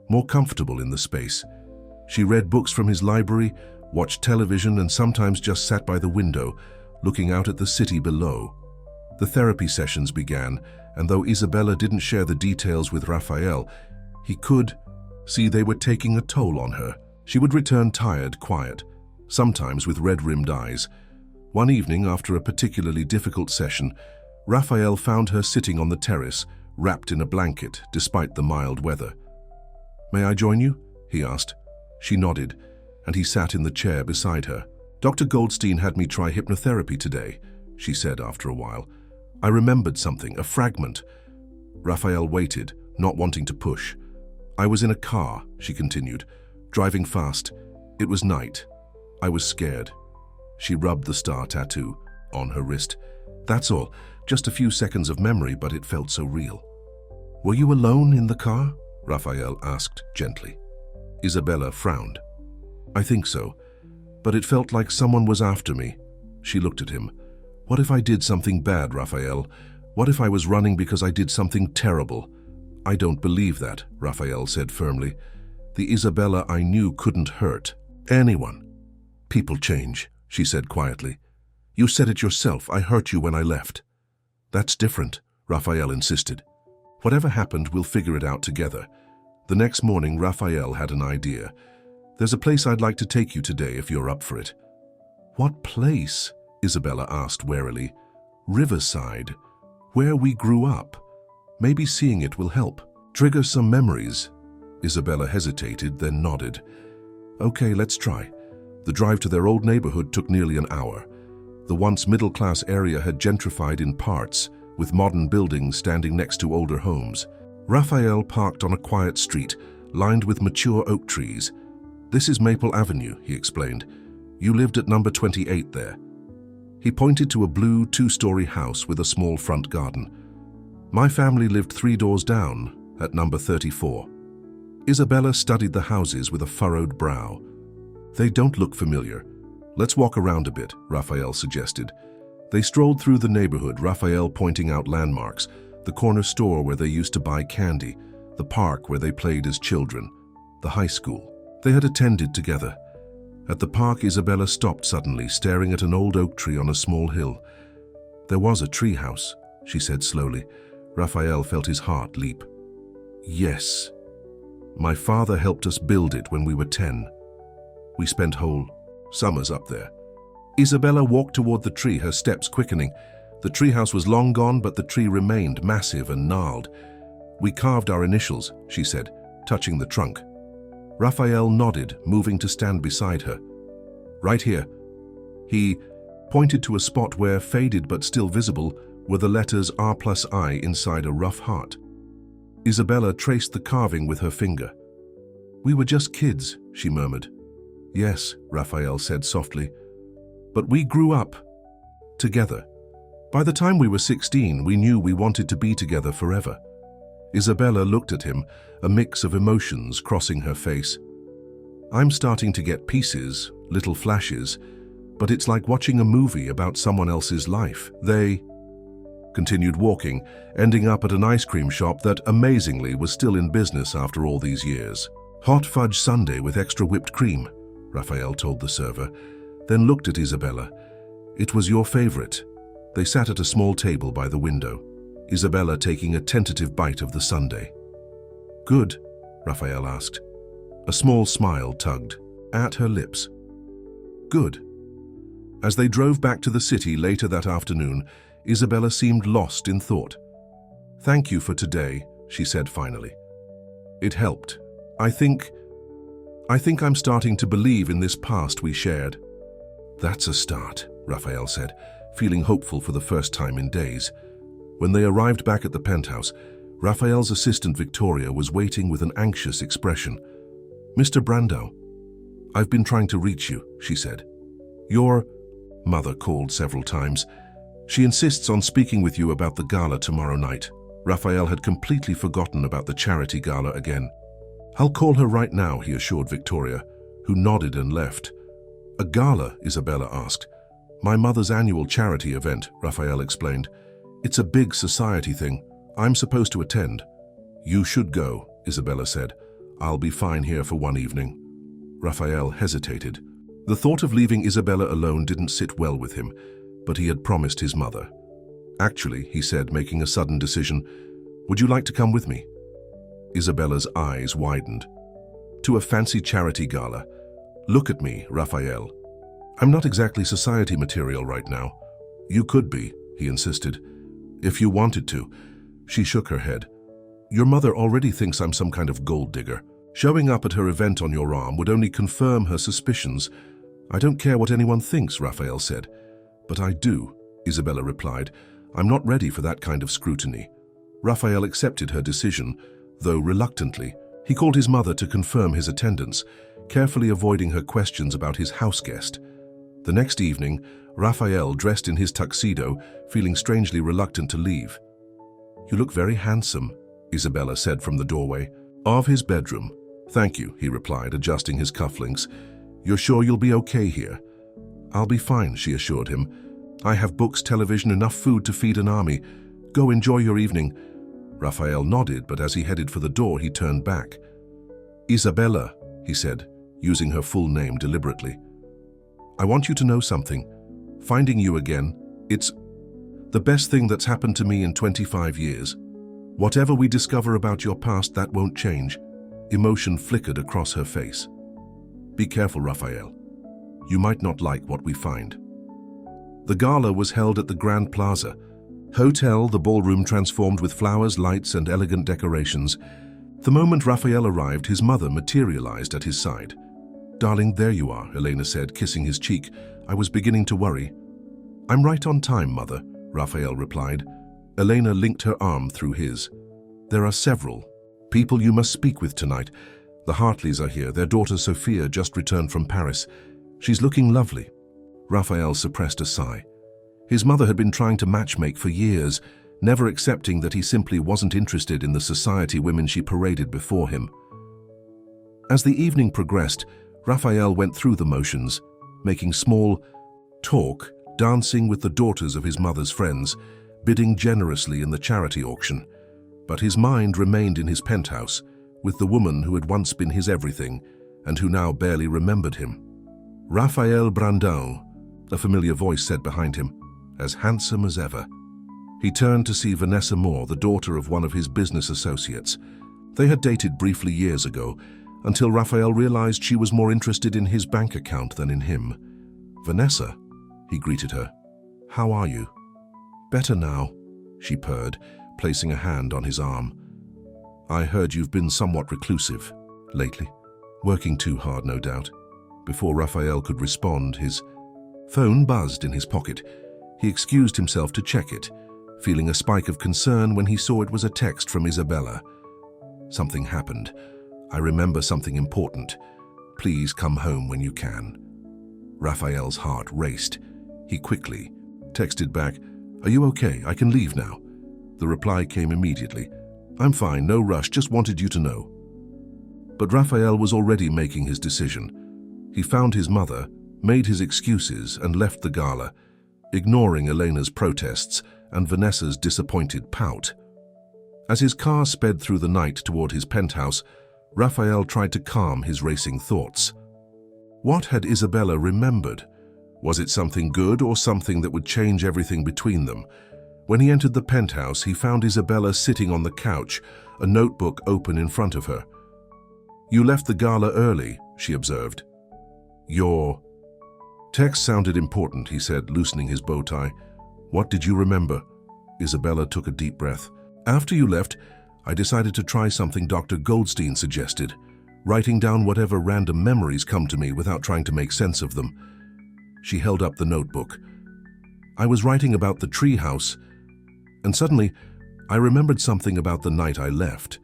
more comfortable in the space. She read books from his library, watched television, and sometimes just sat by the window, looking out at the city below. The therapy sessions began, and though Isabella didn't share the details with Raphael, he could see they were taking a toll on her. She would return tired, quiet, sometimes with red-rimmed eyes. One evening, after a particularly difficult session, Raphael found her sitting on the terrace, wrapped in a blanket, despite the mild weather. "May I join you?" he asked. She nodded, and he sat in the chair beside her. "Dr. Goldstein had me try hypnotherapy today," she said after a while. "I remembered something, a fragment." Raphael waited, not wanting to push. "I was in a car," she continued, "driving fast. It was night. I was scared." She rubbed the star tattoo on her wrist. "That's all. Just a few seconds of memory, but it felt so real." "Were you alone in the car?" Raphael asked gently. Isabella frowned. "I think so, but it felt like someone was after me." She looked at him. "What if I did something bad, Raphael? What if I was running because I did something terrible?" "I don't believe that," Raphael said firmly. "The Isabella I knew couldn't hurt anyone." "People change," she said quietly. "You said it yourself. I hurt you when I left." "That's different," Raphael insisted. "Whatever happened, we'll figure it out together." The next morning, Raphael had an idea. "There's a place I'd like to take you today if you're up for it." "What place?" Isabella asked warily. "Riverside, where we grew up. Maybe seeing it will help. Trigger some memories." Isabella hesitated, then nodded. "Okay, let's try." The drive to their old neighborhood took nearly an hour. The once middle-class area had gentrified in parts, with modern buildings standing next to older homes. Raphael parked on a quiet street, lined with mature oak trees. "This is Maple Avenue," he explained. "You lived at number 28 there." He pointed to a blue two-story house with a small front garden. "My family lived 3 doors down, at number 34. Isabella studied the houses with a furrowed brow. "They don't look familiar. Let's walk around a bit," Raphael suggested. They strolled through the neighborhood, Raphael pointing out landmarks, the corner store where they used to buy candy, the park where they played as children, the high school they had attended together. At the park, Isabella stopped suddenly, staring at an old oak tree on a small hill. "There was a tree house," she said slowly. Raphael felt his heart leap. "Yes. My father helped us build it when we were 10. We spent whole summers up there." Isabella walked toward the tree, her steps quickening. The treehouse was long gone, but the tree remained massive and gnarled. "We carved our initials," she said, touching the trunk. Raphael nodded, moving to stand beside her. "Right here." He pointed to a spot where, faded but still visible, were the letters R+I inside a rough heart. Isabella traced the carving with her finger. "We were just kids," she murmured. "Yes," Raphael said softly. "But we grew up together. By the time we were 16, we knew we wanted to be together forever." Isabella looked at him, a mix of emotions crossing her face. "I'm starting to get pieces, little flashes, but it's like watching a movie about someone else's life." They continued walking, ending up at an ice cream shop that, amazingly, was still in business after all these years. "Hot fudge sundae with extra whipped cream," Raphael told the server, then looked at Isabella. "It was your favorite." They sat at a small table by the window, Isabella taking a tentative bite of the sundae. "Good?" Raphael asked. A small smile tugged at her lips. "Good." As they drove back to the city later that afternoon, Isabella seemed lost in thought. "Thank you for today," she said finally. "It helped. I think I'm starting to believe in this past we shared." "That's a start," Raphael said, feeling hopeful for the first time in days. When they arrived back at the penthouse, Raphael's assistant Victoria was waiting with an anxious expression. "Mr. Brando, I've been trying to reach you," she said. "Your mother called several times. She insists on speaking with you about the gala tomorrow night." Raphael had completely forgotten about the charity gala again. "I'll call her right now," he assured Victoria, who nodded and left. "A gala?" Isabella asked. "My mother's annual charity event," Raphael explained. "It's a big society thing. I'm supposed to attend." You should go, Isabella said. I'll be fine here for one evening. Raphael hesitated. The thought of leaving Isabella alone didn't sit well with him, but he had promised his mother. Actually, he said, making a sudden decision, would you like to come with me? Isabella's eyes widened. To a fancy charity gala. Look at me, Raphael. I'm not exactly society material right now. You could be, he insisted. If you wanted to. She shook her head. Your mother already thinks I'm some kind of gold digger. Showing up at her event on your arm would only confirm her suspicions. I don't care what anyone thinks, Raphael said. But I do, Isabella replied. I'm not ready for that kind of scrutiny. Raphael accepted her decision, though reluctantly. He called his mother to confirm his attendance, carefully avoiding her questions about his house guest. The next evening, Raphael, dressed in his tuxedo, feeling strangely reluctant to leave. You look very handsome, Isabella said from the doorway. Of his bedroom. Thank you, he replied, adjusting his cufflinks. You're sure you'll be okay here? I'll be fine, she assured him. I have books, television, enough food to feed an army. Go enjoy your evening. Raphael nodded, but as he headed for the door, he turned back. Isabella, he said, using her full name deliberately. I want you to know something. Finding you again, it's the best thing that's happened to me in 25 years. Whatever we discover about your past, that won't change. Emotion flickered across her face. Be careful, Raphael. You might not like what we find. The gala was held at the Grand Plaza. Hotel, the ballroom transformed with flowers, lights, and elegant decorations. The moment Raphael arrived, his mother materialized at his side. Darling, there you are, Elena said, kissing his cheek. I was beginning to worry. I'm right on time, Mother, Raphael replied. Elena linked her arm through his. There are several people you must speak with tonight. The Hartleys are here. Their daughter Sophia just returned from Paris. She's looking lovely. Raphael suppressed a sigh. His mother had been trying to matchmake for years, never accepting that he simply wasn't interested in the society women she paraded before him. As the evening progressed, Raphael went through the motions, making small talk, dancing with the daughters of his mother's friends, bidding generously in the charity auction. But his mind remained in his penthouse, with the woman who had once been his everything and who now barely remembered him. Raphael Brandon, a familiar voice said behind him, as handsome as ever. He turned to see Vanessa Moore, the daughter of one of his business associates. They had dated briefly years ago, until Raphael realized she was more interested in his bank account than in him. Vanessa, he greeted her. How are you? Better now, she purred, placing a hand on his arm. I heard you've been somewhat reclusive lately. Working too hard, no doubt. Before Raphael could respond, his phone buzzed in his pocket. He excused himself to check it, feeling a spike of concern when he saw it was a text from Isabella. Something happened. I remember something important. Please come home when you can. Raphael's heart raced. He quickly texted back, Are you okay? I can leave now. The reply came immediately. I'm fine, no rush, just wanted you to know. But Raphael was already making his decision. He found his mother, made his excuses, and left the gala, ignoring Elena's protests and Vanessa's disappointed pout. As his car sped through the night toward his penthouse, Raphael tried to calm his racing thoughts. What had Isabella remembered? Was it something good or something that would change everything between them? When he entered the penthouse, he found Isabella sitting on the couch, a notebook open in front of her. You left the gala early, she observed. Your text sounded important, he said, loosening his bow tie. What did you remember? Isabella took a deep breath. After you left, I decided to try something Dr. Goldstein suggested, writing down whatever random memories come to me without trying to make sense of them. She held up the notebook. I was writing about the tree house, and suddenly I remembered something about the night I left.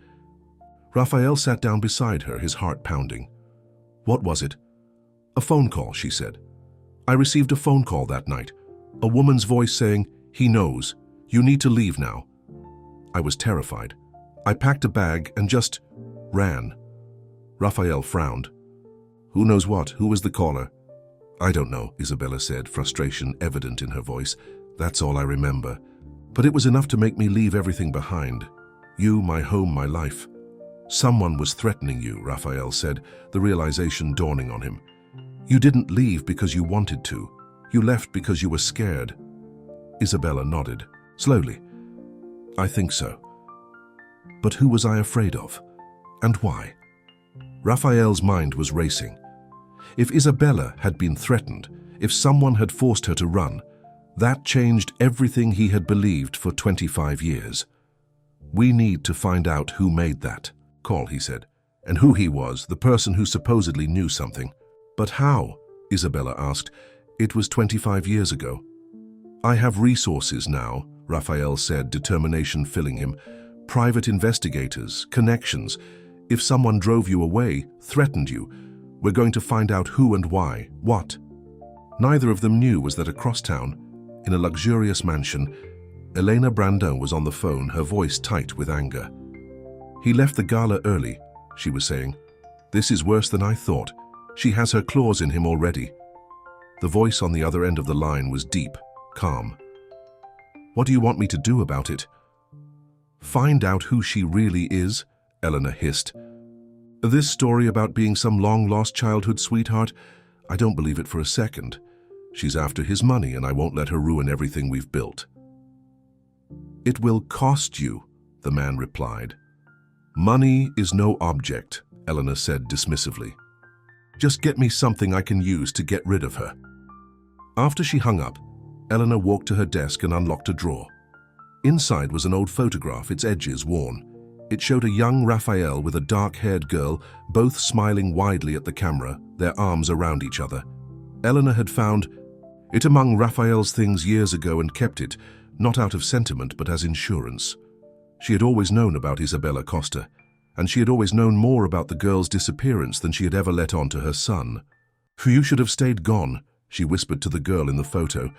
Raphael sat down beside her, his heart pounding. What was it? A phone call, she said. I received a phone call that night, a woman's voice saying, He knows. You need to leave now. I was terrified. I packed a bag and just ran. Raphael frowned. Who knows what? Who was the caller? I don't know, Isabella said, frustration evident in her voice. That's all I remember. But it was enough to make me leave everything behind. You, my home, my life. Someone was threatening you, Raphael said, the realization dawning on him. You didn't leave because you wanted to. You left because you were scared. Isabella nodded, slowly. I think so. But who was I afraid of? And why? Raphael's mind was racing. If Isabella had been threatened, if someone had forced her to run, that changed everything he had believed for 25 years. We need to find out who made that call, he said, and who he was, the person who supposedly knew something. But how? Isabella asked. It was 25 years ago. I have resources now, Raphael said, determination filling him. Private investigators, connections. If someone drove you away, threatened you, we're going to find out who and why, what. Neither of them knew was that across town, in a luxurious mansion, Elena Brandon was on the phone, her voice tight with anger. He left the gala early, she was saying. This is worse than I thought. She has her claws in him already. The voice on the other end of the line was deep, calm. What do you want me to do about it? Find out who she really is, Eleanor hissed. This story about being some long-lost childhood sweetheart, I don't believe it for a second. She's after his money and I won't let her ruin everything we've built. It will cost you, the man replied. Money is no object, Eleanor said dismissively. Just get me something I can use to get rid of her. After she hung up, Eleanor walked to her desk and unlocked a drawer. Inside was an old photograph, its edges worn. It showed a young Raphael with a dark-haired girl, both smiling widely at the camera, their arms around each other. Eleanor had found it among Raphael's things years ago and kept it, not out of sentiment but as insurance. She had always known about Isabella Costa, and she had always known more about the girl's disappearance than she had ever let on to her son. You should have stayed gone, she whispered to the girl in the photo.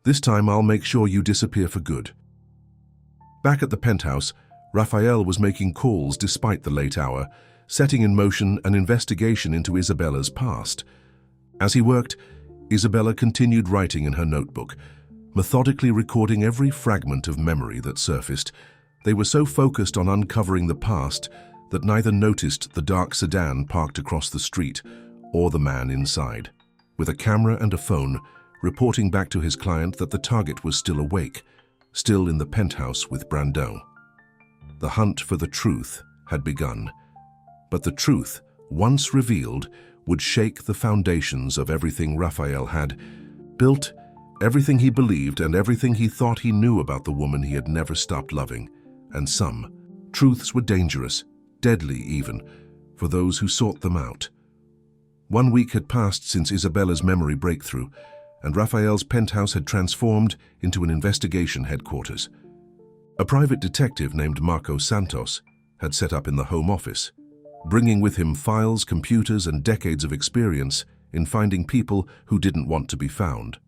This time I'll make sure you disappear for good. Back at the penthouse, Raphael was making calls despite the late hour, setting in motion an investigation into Isabella's past. As he worked, Isabella continued writing in her notebook, methodically recording every fragment of memory that surfaced. They were so focused on uncovering the past that neither noticed the dark sedan parked across the street or the man inside. With a camera and a phone, reporting back to his client that the target was still awake, still in the penthouse with Brandon. The hunt for the truth had begun, but the truth, once revealed, would shake the foundations of everything Raphael had built, everything he believed and everything he thought he knew about the woman he had never stopped loving. And some truths were dangerous, deadly even, for those who sought them out. 1 week had passed since Isabella's memory breakthrough, and Raphael's penthouse had transformed into an investigation headquarters. A private detective named Marco Santos had set up in the home office, bringing with him files, computers, and decades of experience in finding people who didn't want to be found.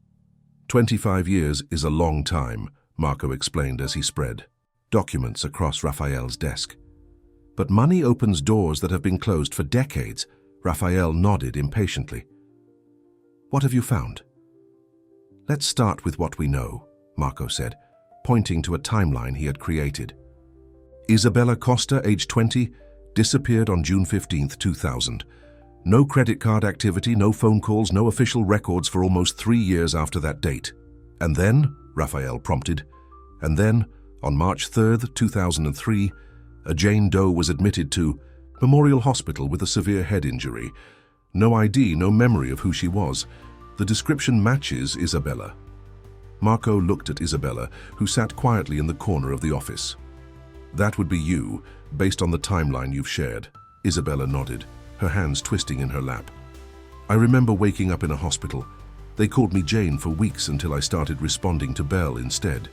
25 years is a long time, Marco explained as he spread documents across Raphael's desk. But money opens doors that have been closed for decades. Raphael nodded impatiently. What have you found? Let's start with what we know, Marco said, pointing to a timeline he had created. Isabella Costa, age 20, disappeared on June 15, 2000. No credit card activity, no phone calls, no official records for almost 3 years after that date. And then, Raphael prompted, and then, on March 3, 2003, a Jane Doe was admitted to Memorial Hospital with a severe head injury. No ID, no memory of who she was. The description matches Isabella. Marco looked at Isabella, who sat quietly in the corner of the office. That would be you, based on the timeline you've shared. Isabella nodded, her hands twisting in her lap. I remember waking up in a hospital. They called me Jane for weeks until I started responding to Belle instead.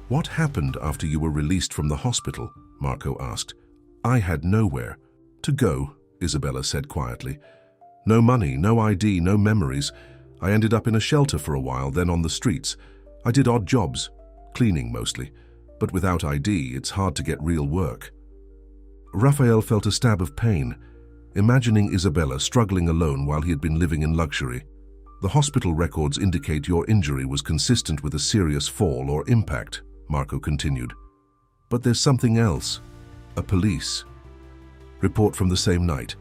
What happened after you were released from the hospital? Marco asked. I had nowhere to go, Isabella said quietly. No money, no ID, no memories. I ended up in a shelter for a while, then on the streets. I did odd jobs, cleaning mostly, but without ID, it's hard to get real work. Raphael felt a stab of pain, imagining Isabella struggling alone while he had been living in luxury. The hospital records indicate your injury was consistent with a serious fall or impact, Marco continued. But there's something else. A police report from the same night.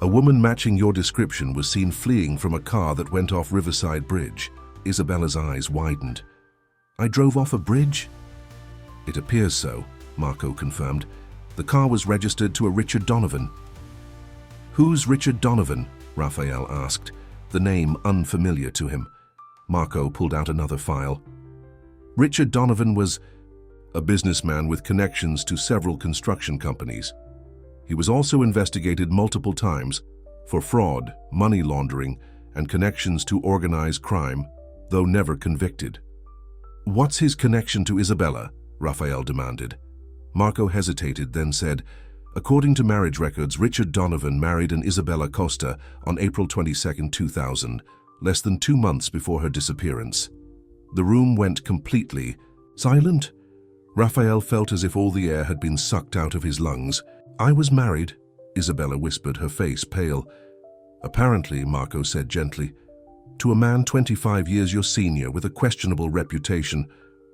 A woman matching your description was seen fleeing from a car that went off Riverside Bridge. Isabella's eyes widened. I drove off a bridge? It appears so, Marco confirmed. The car was registered to a Richard Donovan. Who's Richard Donovan? Raphael asked, the name unfamiliar to him. Marco pulled out another file. Richard Donovan was a businessman with connections to several construction companies. He was also investigated multiple times for fraud, money laundering, and connections to organized crime, though never convicted. What's his connection to Isabella? Raphael demanded. Marco hesitated, then said, according to marriage records, Richard Donovan married an Isabella Costa on April 22, 2000, less than 2 months before her disappearance. The room went completely silent. Raphael felt as if all the air had been sucked out of his lungs. I was married, Isabella whispered, her face pale. Apparently, Marco said gently, to a man 25 years your senior with a questionable reputation.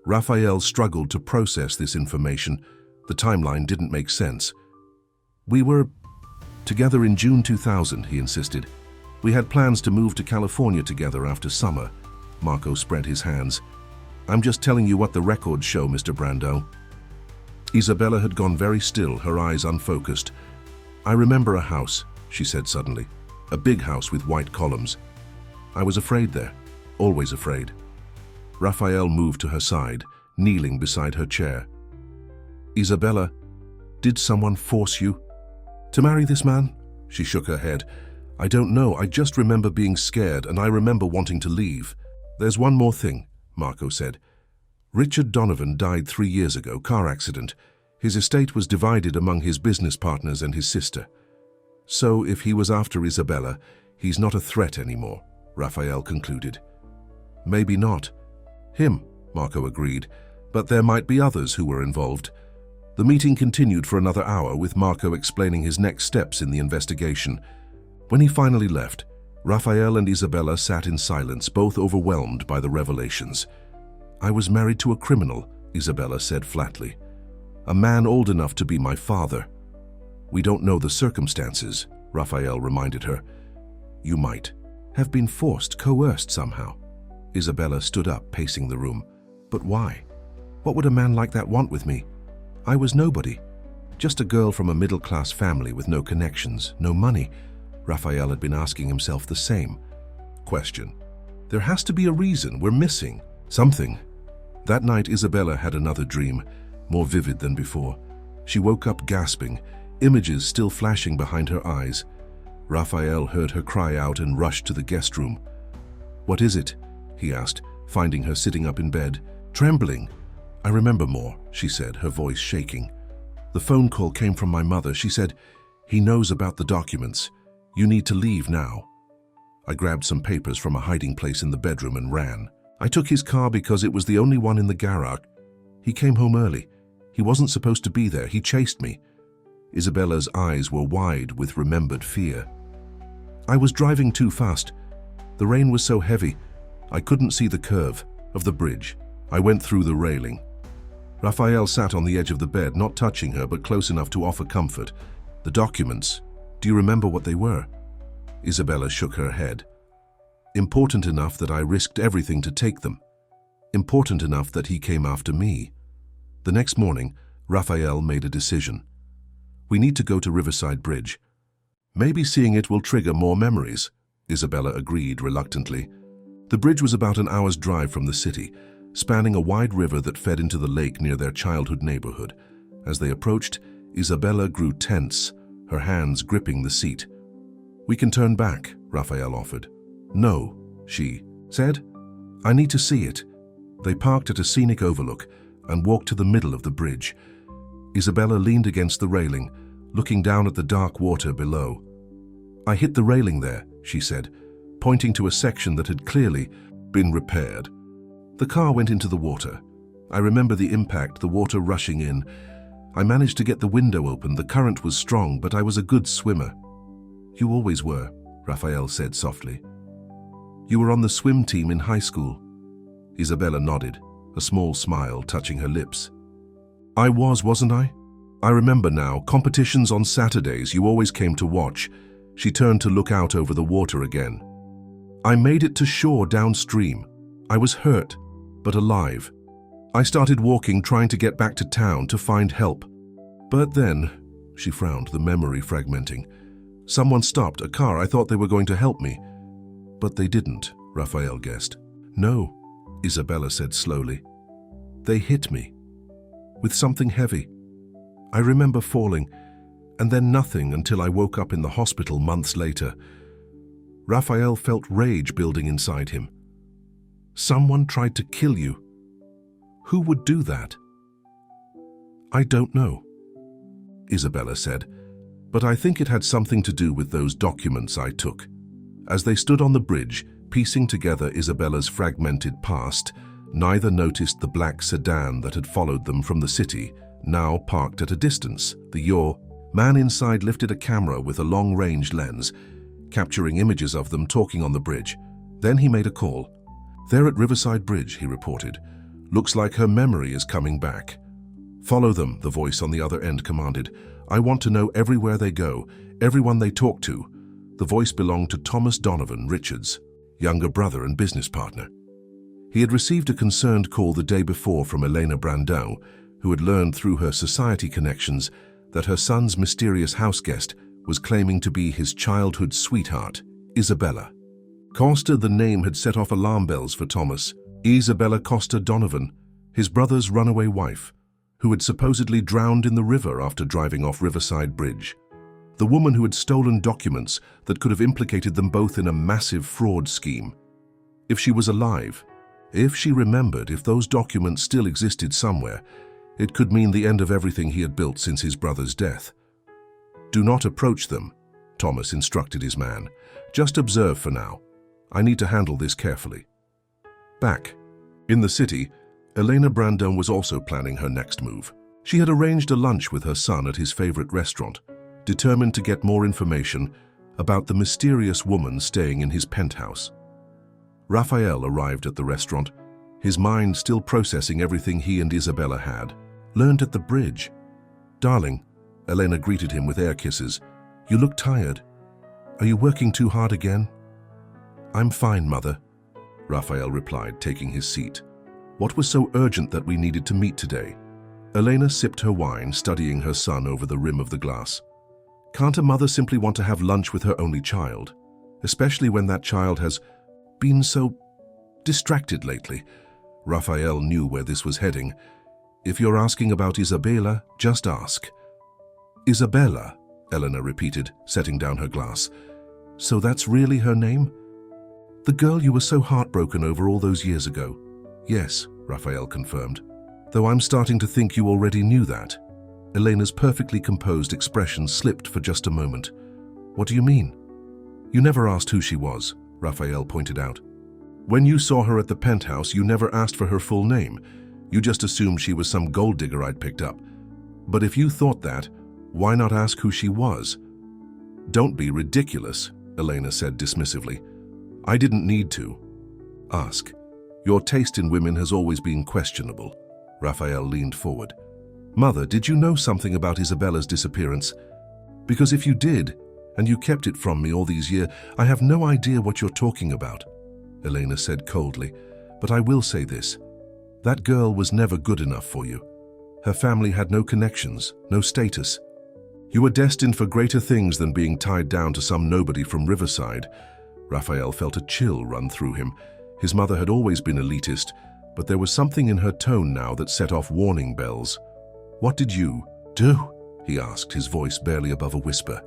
Raphael struggled to process this information. The timeline didn't make sense. We were together in June 2000, he insisted. We had plans to move to California together after summer. Marco spread his hands. I'm just telling you what the records show, Mr. Brando. Isabella had gone very still, her eyes unfocused. I remember a house, she said suddenly. A big house with white columns. I was afraid there, always afraid. Raphael moved to her side, kneeling beside her chair. Isabella, did someone force you to marry this man? She shook her head. I don't know, I just remember being scared and I remember wanting to leave. There's one more thing, Marco said. Richard Donovan died 3 years ago, car accident. His estate was divided among his business partners and his sister. So if he was after Isabella, he's not a threat anymore, Raphael concluded. Maybe not. Him, Marco agreed, but there might be others who were involved. The meeting continued for another hour, with Marco explaining his next steps in the investigation. When he finally left, Raphael and Isabella sat in silence, both overwhelmed by the revelations. I was married to a criminal, Isabella said flatly. A man old enough to be my father. We don't know the circumstances, Raphael reminded her. You might have been forced, coerced somehow. Isabella stood up, pacing the room. But why? What would a man like that want with me? I was nobody. Just a girl from a middle-class family with no connections, no money. Raphael had been asking himself the same question. There has to be a reason. We're missing something. That night, Isabella had another dream, more vivid than before. She woke up gasping, images still flashing behind her eyes. Raphael heard her cry out and rushed to the guest room. What is it? He asked, finding her sitting up in bed, trembling. I remember more, she said, her voice shaking. The phone call came from my mother. She said, he knows about the documents. You need to leave now. I grabbed some papers from a hiding place in the bedroom and ran. I took his car because it was the only one in the garage. He came home early. He wasn't supposed to be there. He chased me. Isabella's eyes were wide with remembered fear. I was driving too fast. The rain was so heavy, I couldn't see the curve of the bridge. I went through the railing. Raphael sat on the edge of the bed, not touching her, but close enough to offer comfort. The documents, do you remember what they were? Isabella shook her head. Important enough that I risked everything to take them. Important enough that he came after me. The next morning, Raphael made a decision. We need to go to Riverside Bridge. Maybe seeing it will trigger more memories, Isabella agreed reluctantly. The bridge was about an hour's drive from the city, spanning a wide river that fed into the lake near their childhood neighborhood. As they approached, Isabella grew tense, her hands gripping the seat. We can turn back, Raphael offered. No, she said. I need to see it. They parked at a scenic overlook and walked to the middle of the bridge. Isabella leaned against the railing, looking down at the dark water below. I hit the railing there, she said, pointing to a section that had clearly been repaired. The car went into the water. I remember the impact, the water rushing in. I managed to get the window open. The current was strong, but I was a good swimmer. You always were, Raphael said softly. You were on the swim team in high school. Isabella nodded, a small smile touching her lips. I wasn't I? I remember now, competitions on Saturdays you always came to watch. She turned to look out over the water again. I made it to shore downstream. I was hurt, but alive. I started walking, trying to get back to town to find help. But then, she frowned, the memory fragmenting. Someone stopped, a car. I thought they were going to help me. But they didn't, Raphael guessed. No, Isabella said slowly. They hit me. With something heavy. I remember falling, and then nothing until I woke up in the hospital months later. Raphael felt rage building inside him. Someone tried to kill you. Who would do that? I don't know, Isabella said, but I think it had something to do with those documents I took. As they stood on the bridge, piecing together Isabella's fragmented past, neither noticed the black sedan that had followed them from the city, now parked at a distance. The man inside lifted a camera with a long-range lens, capturing images of them talking on the bridge. Then he made a call. They're at Riverside Bridge, he reported. Looks like her memory is coming back. Follow them, the voice on the other end commanded. I want to know everywhere they go, everyone they talk to. The voice belonged to Thomas Donovan Richards, younger brother and business partner. He had received a concerned call the day before from Elena Brandão, who had learned through her society connections that her son's mysterious house guest was claiming to be his childhood sweetheart, Isabella. Costa, the name, had set off alarm bells for Thomas. Isabella Costa Donovan, his brother's runaway wife, who had supposedly drowned in the river after driving off Riverside Bridge. The woman who had stolen documents that could have implicated them both in a massive fraud scheme. If she was alive, if she remembered, if those documents still existed somewhere, it could mean the end of everything he had built since his brother's death. Do not approach them, Thomas instructed his man. Just observe for now. I need to handle this carefully. Back in the city, Elena Brandão was also planning her next move. She had arranged a lunch with her son at his favorite restaurant, determined to get more information about the mysterious woman staying in his penthouse. Raphael arrived at the restaurant, his mind still processing everything he and Isabella had learned at the bridge. Darling, Elena greeted him with air kisses. You look tired. Are you working too hard again? I'm fine, Mother, Raphael replied, taking his seat. What was so urgent that we needed to meet today? Elena sipped her wine, studying her son over the rim of the glass. Can't a mother simply want to have lunch with her only child, especially when that child has been so distracted lately? Raphael knew where this was heading. If you're asking about Isabella, just ask. Isabella, Elena repeated, setting down her glass. So that's really her name? The girl you were so heartbroken over all those years ago? Yes, Raphael confirmed, though I'm starting to think you already knew that. Elena's perfectly composed expression slipped for just a moment. What do you mean? You never asked who she was, Raphael pointed out. When you saw her at the penthouse, you never asked for her full name. You just assumed she was some gold digger I'd picked up. But if you thought that, why not ask who she was? Don't be ridiculous, Elena said dismissively. I didn't need to. Ask. Your taste in women has always been questionable. Raphael leaned forward. Mother, did you know something about Isabella's disappearance? Because if you did, and you kept it from me all these years, I have no idea what you're talking about, Elena said coldly. But I will say this. That girl was never good enough for you. Her family had no connections, no status. You were destined for greater things than being tied down to some nobody from Riverside. Raphael felt a chill run through him. His mother had always been elitist, but there was something in her tone now that set off warning bells. What did you do? He asked, his voice barely above a whisper.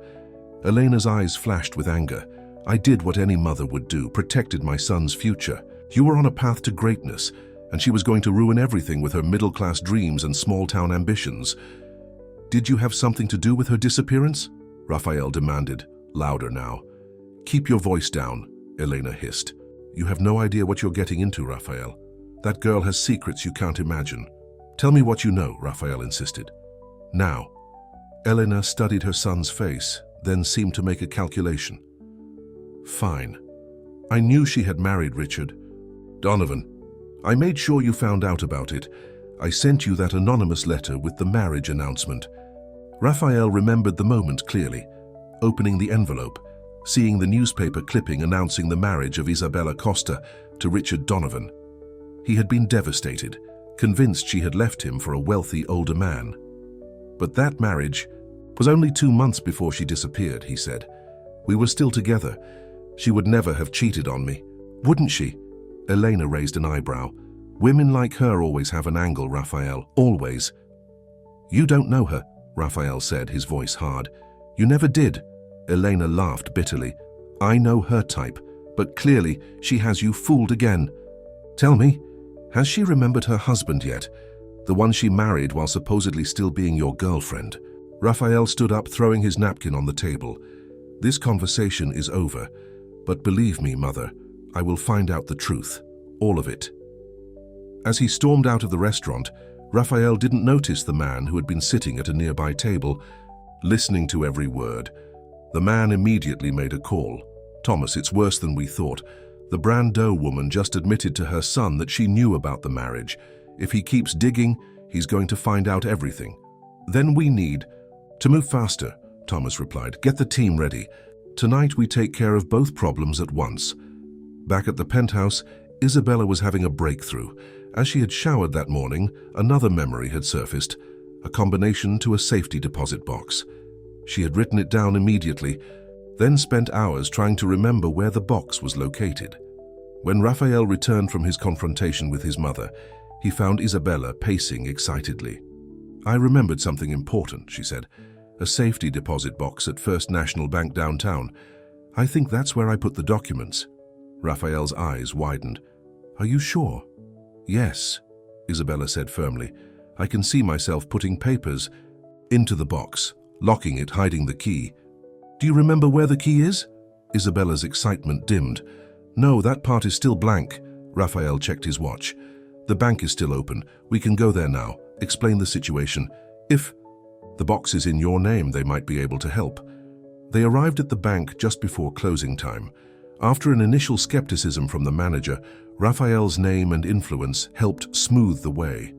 Elena's eyes flashed with anger. I did what any mother would do, protected my son's future. You were on a path to greatness, and she was going to ruin everything with her middle-class dreams and small-town ambitions. Did you have something to do with her disappearance? Raphael demanded, louder now. Keep your voice down, Elena hissed. You have no idea what you're getting into, Raphael. That girl has secrets you can't imagine. Tell me what you know, Raphael insisted. Now. Elena studied her son's face, then seemed to make a calculation. Fine. I knew she had married Richard Donovan. I made sure you found out about it. I sent you that anonymous letter with the marriage announcement." Raphael remembered the moment clearly, opening the envelope, seeing the newspaper clipping announcing the marriage of Isabella Costa to Richard Donovan. He had been devastated, convinced she had left him for a wealthy older man. But that marriage was only 2 months before she disappeared, he said. We were still together. She would never have cheated on me. Wouldn't she? Elena raised an eyebrow. Women like her always have an angle, Raphael, always. You don't know her, Raphael said, his voice hard. You never did. Elena laughed bitterly. I know her type, but clearly she has you fooled again. Tell me, has she remembered her husband yet? The one she married while supposedly still being your girlfriend? Raphael stood up, throwing his napkin on the table. This conversation is over, but believe me, Mother, I will find out the truth, all of it. As he stormed out of the restaurant, Raphael didn't notice the man who had been sitting at a nearby table, listening to every word. The man immediately made a call. Thomas, it's worse than we thought. The Brando woman just admitted to her son that she knew about the marriage. If he keeps digging, he's going to find out everything. Then we need to move faster, Thomas replied. Get the team ready. Tonight we take care of both problems at once. Back at the penthouse, Isabella was having a breakthrough. As she had showered that morning, another memory had surfaced, a combination to a safety deposit box. She had written it down immediately, then spent hours trying to remember where the box was located. When Raphael returned from his confrontation with his mother, he found Isabella pacing excitedly. I remembered something important, she said. A safety deposit box at First National Bank downtown. I think that's where I put the documents. Raphael's eyes widened. Are you sure? Yes, Isabella said firmly. I can see myself putting papers into the box, locking it, hiding the key. Do you remember where the key is? Isabella's excitement dimmed. No, that part is still blank. Raphael checked his watch. The bank is still open. We can go there now. Explain the situation. If the box is in your name, they might be able to help. They arrived at the bank just before closing time. After an initial skepticism from the manager, Raphael's name and influence helped smooth the way.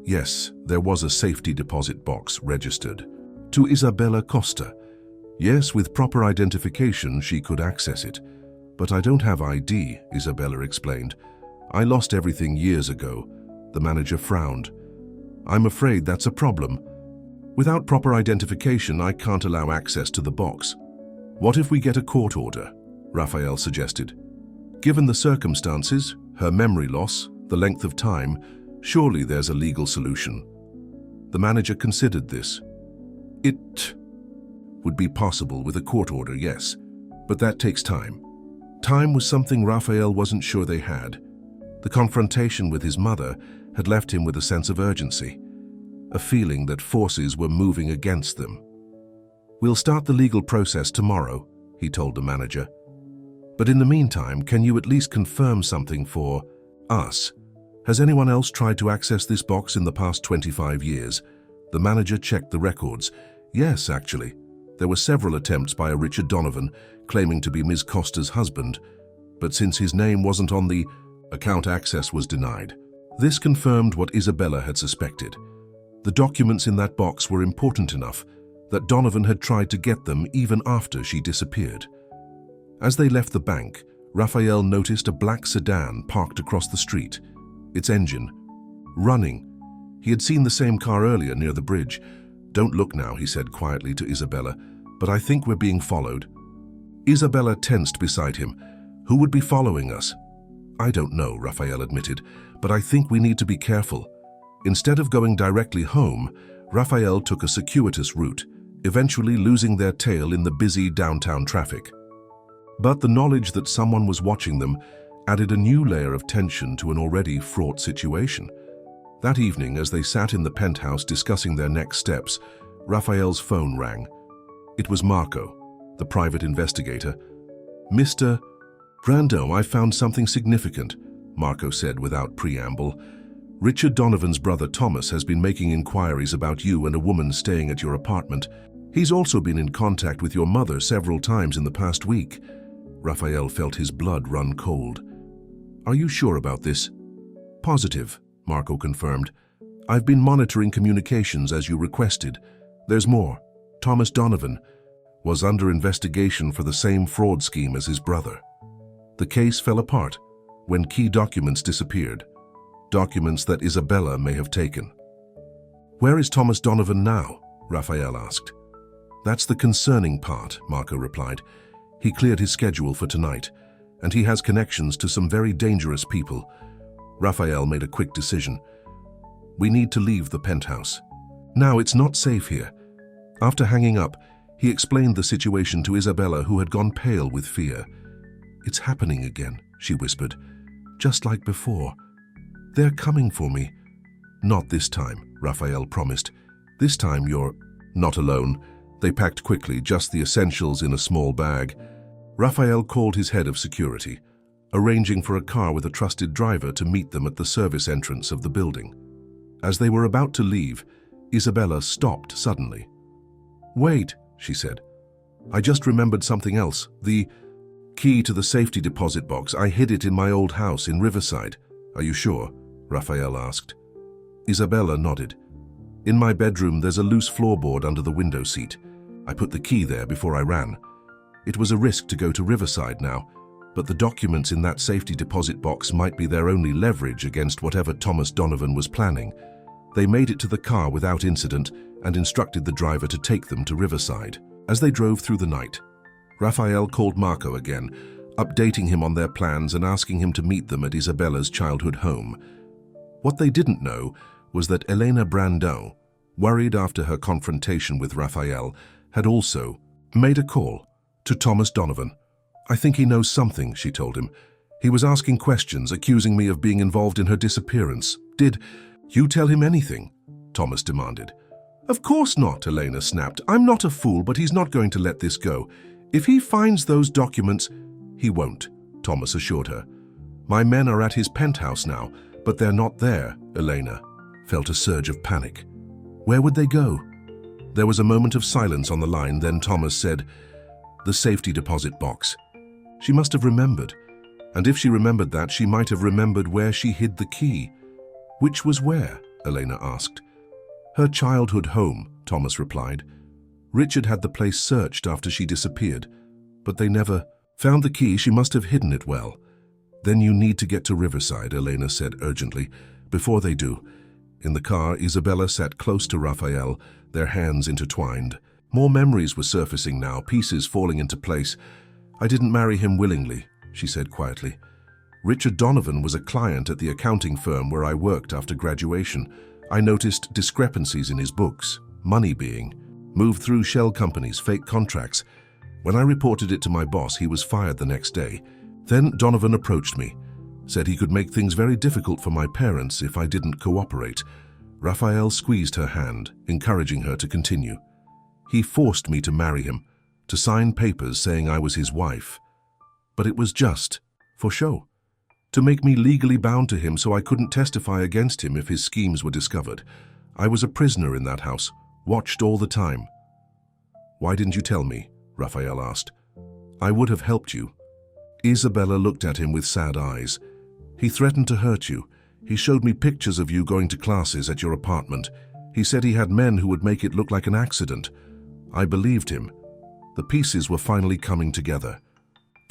Yes, there was a safety deposit box registered. To Isabella Costa. Yes, with proper identification, she could access it. But I don't have ID, Isabella explained. I lost everything years ago. The manager frowned. I'm afraid that's a problem. Without proper identification, I can't allow access to the box. What if we get a court order? Raphael suggested. Given the circumstances, her memory loss, the length of time, surely there's a legal solution. The manager considered this. It would be possible with a court order, yes, but that takes time. Time was something Raphael wasn't sure they had. The confrontation with his mother had left him with a sense of urgency, a feeling that forces were moving against them. We'll start the legal process tomorrow, he told the manager. But in the meantime, can you at least confirm something for us? Has anyone else tried to access this box in the past 25 years? The manager checked the records. Yes, actually. There were several attempts by a Richard Donovan, claiming to be Ms. Costa's husband. But since his name wasn't on the account, access was denied. This confirmed what Isabella had suspected. The documents in that box were important enough that Donovan had tried to get them even after she disappeared. As they left the bank, Raphael noticed a black sedan parked across the street, its engine running. He had seen the same car earlier near the bridge. Don't look now, he said quietly to Isabella, but I think we're being followed. Isabella tensed beside him. Who would be following us? I don't know, Raphael admitted, but I think we need to be careful. Instead of going directly home, Raphael took a circuitous route, eventually losing their tail in the busy downtown traffic. But the knowledge that someone was watching them added a new layer of tension to an already fraught situation. That evening, as they sat in the penthouse discussing their next steps, Raphael's phone rang. It was Marco, the private investigator. Mr. Brando, I found something significant, Marco said without preamble. Richard Donovan's brother Thomas has been making inquiries about you and a woman staying at your apartment. He's also been in contact with your mother several times in the past week. Raphael felt his blood run cold. Are you sure about this? Positive, Marco confirmed. I've been monitoring communications as you requested. There's more. Thomas Donovan was under investigation for the same fraud scheme as his brother. The case fell apart when key documents disappeared, documents that Isabella may have taken. Where is Thomas Donovan now? Raphael asked. That's the concerning part, Marco replied. He cleared his schedule for tonight, and he has connections to some very dangerous people. Raphael made a quick decision. We need to leave the penthouse. Now it's not safe here. After hanging up, he explained the situation to Isabella, who had gone pale with fear. It's happening again, she whispered. Just like before. They're coming for me. Not this time, Raphael promised. This time you're not alone. They packed quickly, just the essentials in a small bag. Raphael called his head of security, arranging for a car with a trusted driver to meet them at the service entrance of the building. As they were about to leave, Isabella stopped suddenly. Wait, she said. I just remembered something else. The key to the safety deposit box. I hid it in my old house in Riverside. Are you sure? Raphael asked. Isabella nodded. In my bedroom, there's a loose floorboard under the window seat. I put the key there before I ran. It was a risk to go to Riverside now, but the documents in that safety deposit box might be their only leverage against whatever Thomas Donovan was planning. They made it to the car without incident and instructed the driver to take them to Riverside. As they drove through the night, Raphael called Marco again, updating him on their plans and asking him to meet them at Isabella's childhood home. What they didn't know was that Elena Brandão, worried after her confrontation with Raphael, had also made a call to Thomas Donovan. I think he knows something, she told him. He was asking questions, accusing me of being involved in her disappearance. Did you tell him anything? Thomas demanded. Of course not, Elena snapped. I'm not a fool, but he's not going to let this go. If he finds those documents, he won't, Thomas assured her. My men are at his penthouse now, but they're not there, Elena felt a surge of panic. Where would they go? There was a moment of silence on the line, then Thomas said, the safety deposit box. She must have remembered, and if she remembered that, she might have remembered where she hid the key. Which was where? Elena asked. Her childhood home, Thomas replied. Richard had the place searched after she disappeared, but they never found the key. She must have hidden it well. Then you need to get to Riverside, Elena said urgently. Before they do. In the car, Isabella sat close to Raphael, their hands intertwined. More memories were surfacing now, pieces falling into place. I didn't marry him willingly, she said quietly. Richard Donovan was a client at the accounting firm where I worked after graduation. I noticed discrepancies in his books, money being moved through shell companies, fake contracts. When I reported it to my boss, he was fired the next day. Then Donovan approached me, said he could make things very difficult for my parents if I didn't cooperate. Raphael squeezed her hand, encouraging her to continue. He forced me to marry him, to sign papers saying I was his wife. But it was just for show, to make me legally bound to him so I couldn't testify against him if his schemes were discovered. I was a prisoner in that house, watched all the time. Why didn't you tell me? Raphael asked. I would have helped you. Isabella looked at him with sad eyes. He threatened to hurt you. He showed me pictures of you going to classes at your apartment. He said he had men who would make it look like an accident. I believed him. The pieces were finally coming together.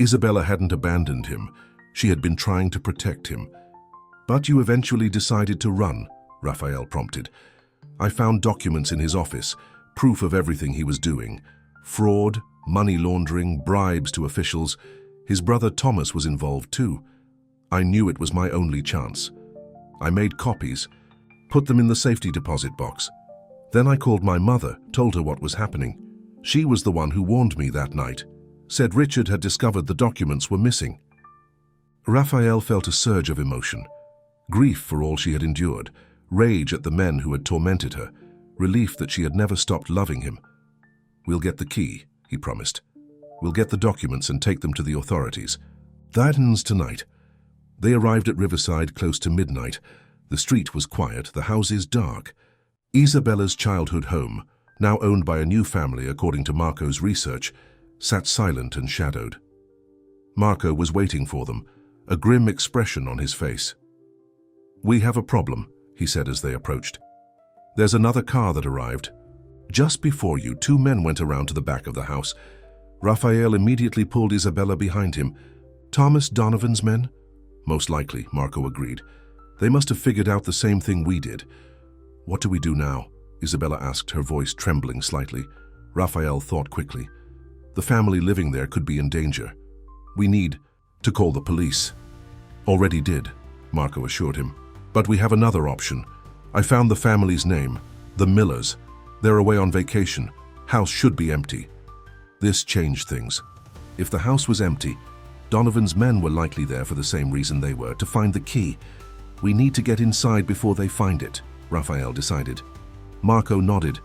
Isabella hadn't abandoned him. She had been trying to protect him. But you eventually decided to run, Raphael prompted. I found documents in his office, proof of everything he was doing. Fraud, money laundering, bribes to officials. His brother Thomas was involved too. I knew it was my only chance. I made copies, put them in the safety deposit box. Then I called my mother, told her what was happening. She was the one who warned me that night, said Richard had discovered the documents were missing. Raphael felt a surge of emotion, grief for all she had endured, rage at the men who had tormented her, relief that she had never stopped loving him. We'll get the key, he promised. We'll get the documents and take them to the authorities. That ends tonight. They arrived at Riverside close to midnight. The street was quiet, the houses dark. Isabella's childhood home, now owned by a new family according to Marco's research, sat silent and shadowed. Marco was waiting for them, a grim expression on his face. We have a problem, he said as they approached. There's another car that arrived. Just before you, two men went around to the back of the house. Raphael immediately pulled Isabella behind him. Thomas Donovan's men? Most likely, Marco agreed. They must have figured out the same thing we did. What do we do now? Isabella asked, her voice trembling slightly. Raphael thought quickly. The family living there could be in danger. We need to call the police. Already did, Marco assured him. But we have another option. I found the family's name, the Millers. They're away on vacation. House should be empty. This changed things. If the house was empty, Donovan's men were likely there for the same reason they were, to find the key. We need to get inside before they find it, Raphael decided. Marco nodded.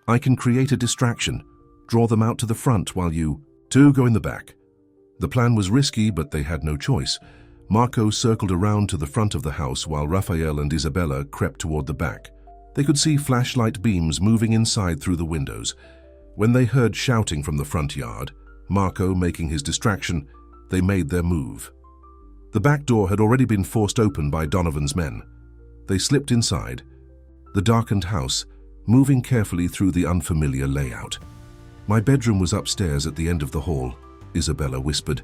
I can create a distraction. Draw them out to the front while you two go in the back. The plan was risky, but they had no choice. Marco circled around to the front of the house while Raphael and Isabella crept toward the back. They could see flashlight beams moving inside through the windows. When they heard shouting from the front yard, Marco making his distraction, they made their move. The back door had already been forced open by Donovan's men. They slipped inside the darkened house, moving carefully through the unfamiliar layout. My bedroom was upstairs at the end of the hall, Isabella whispered.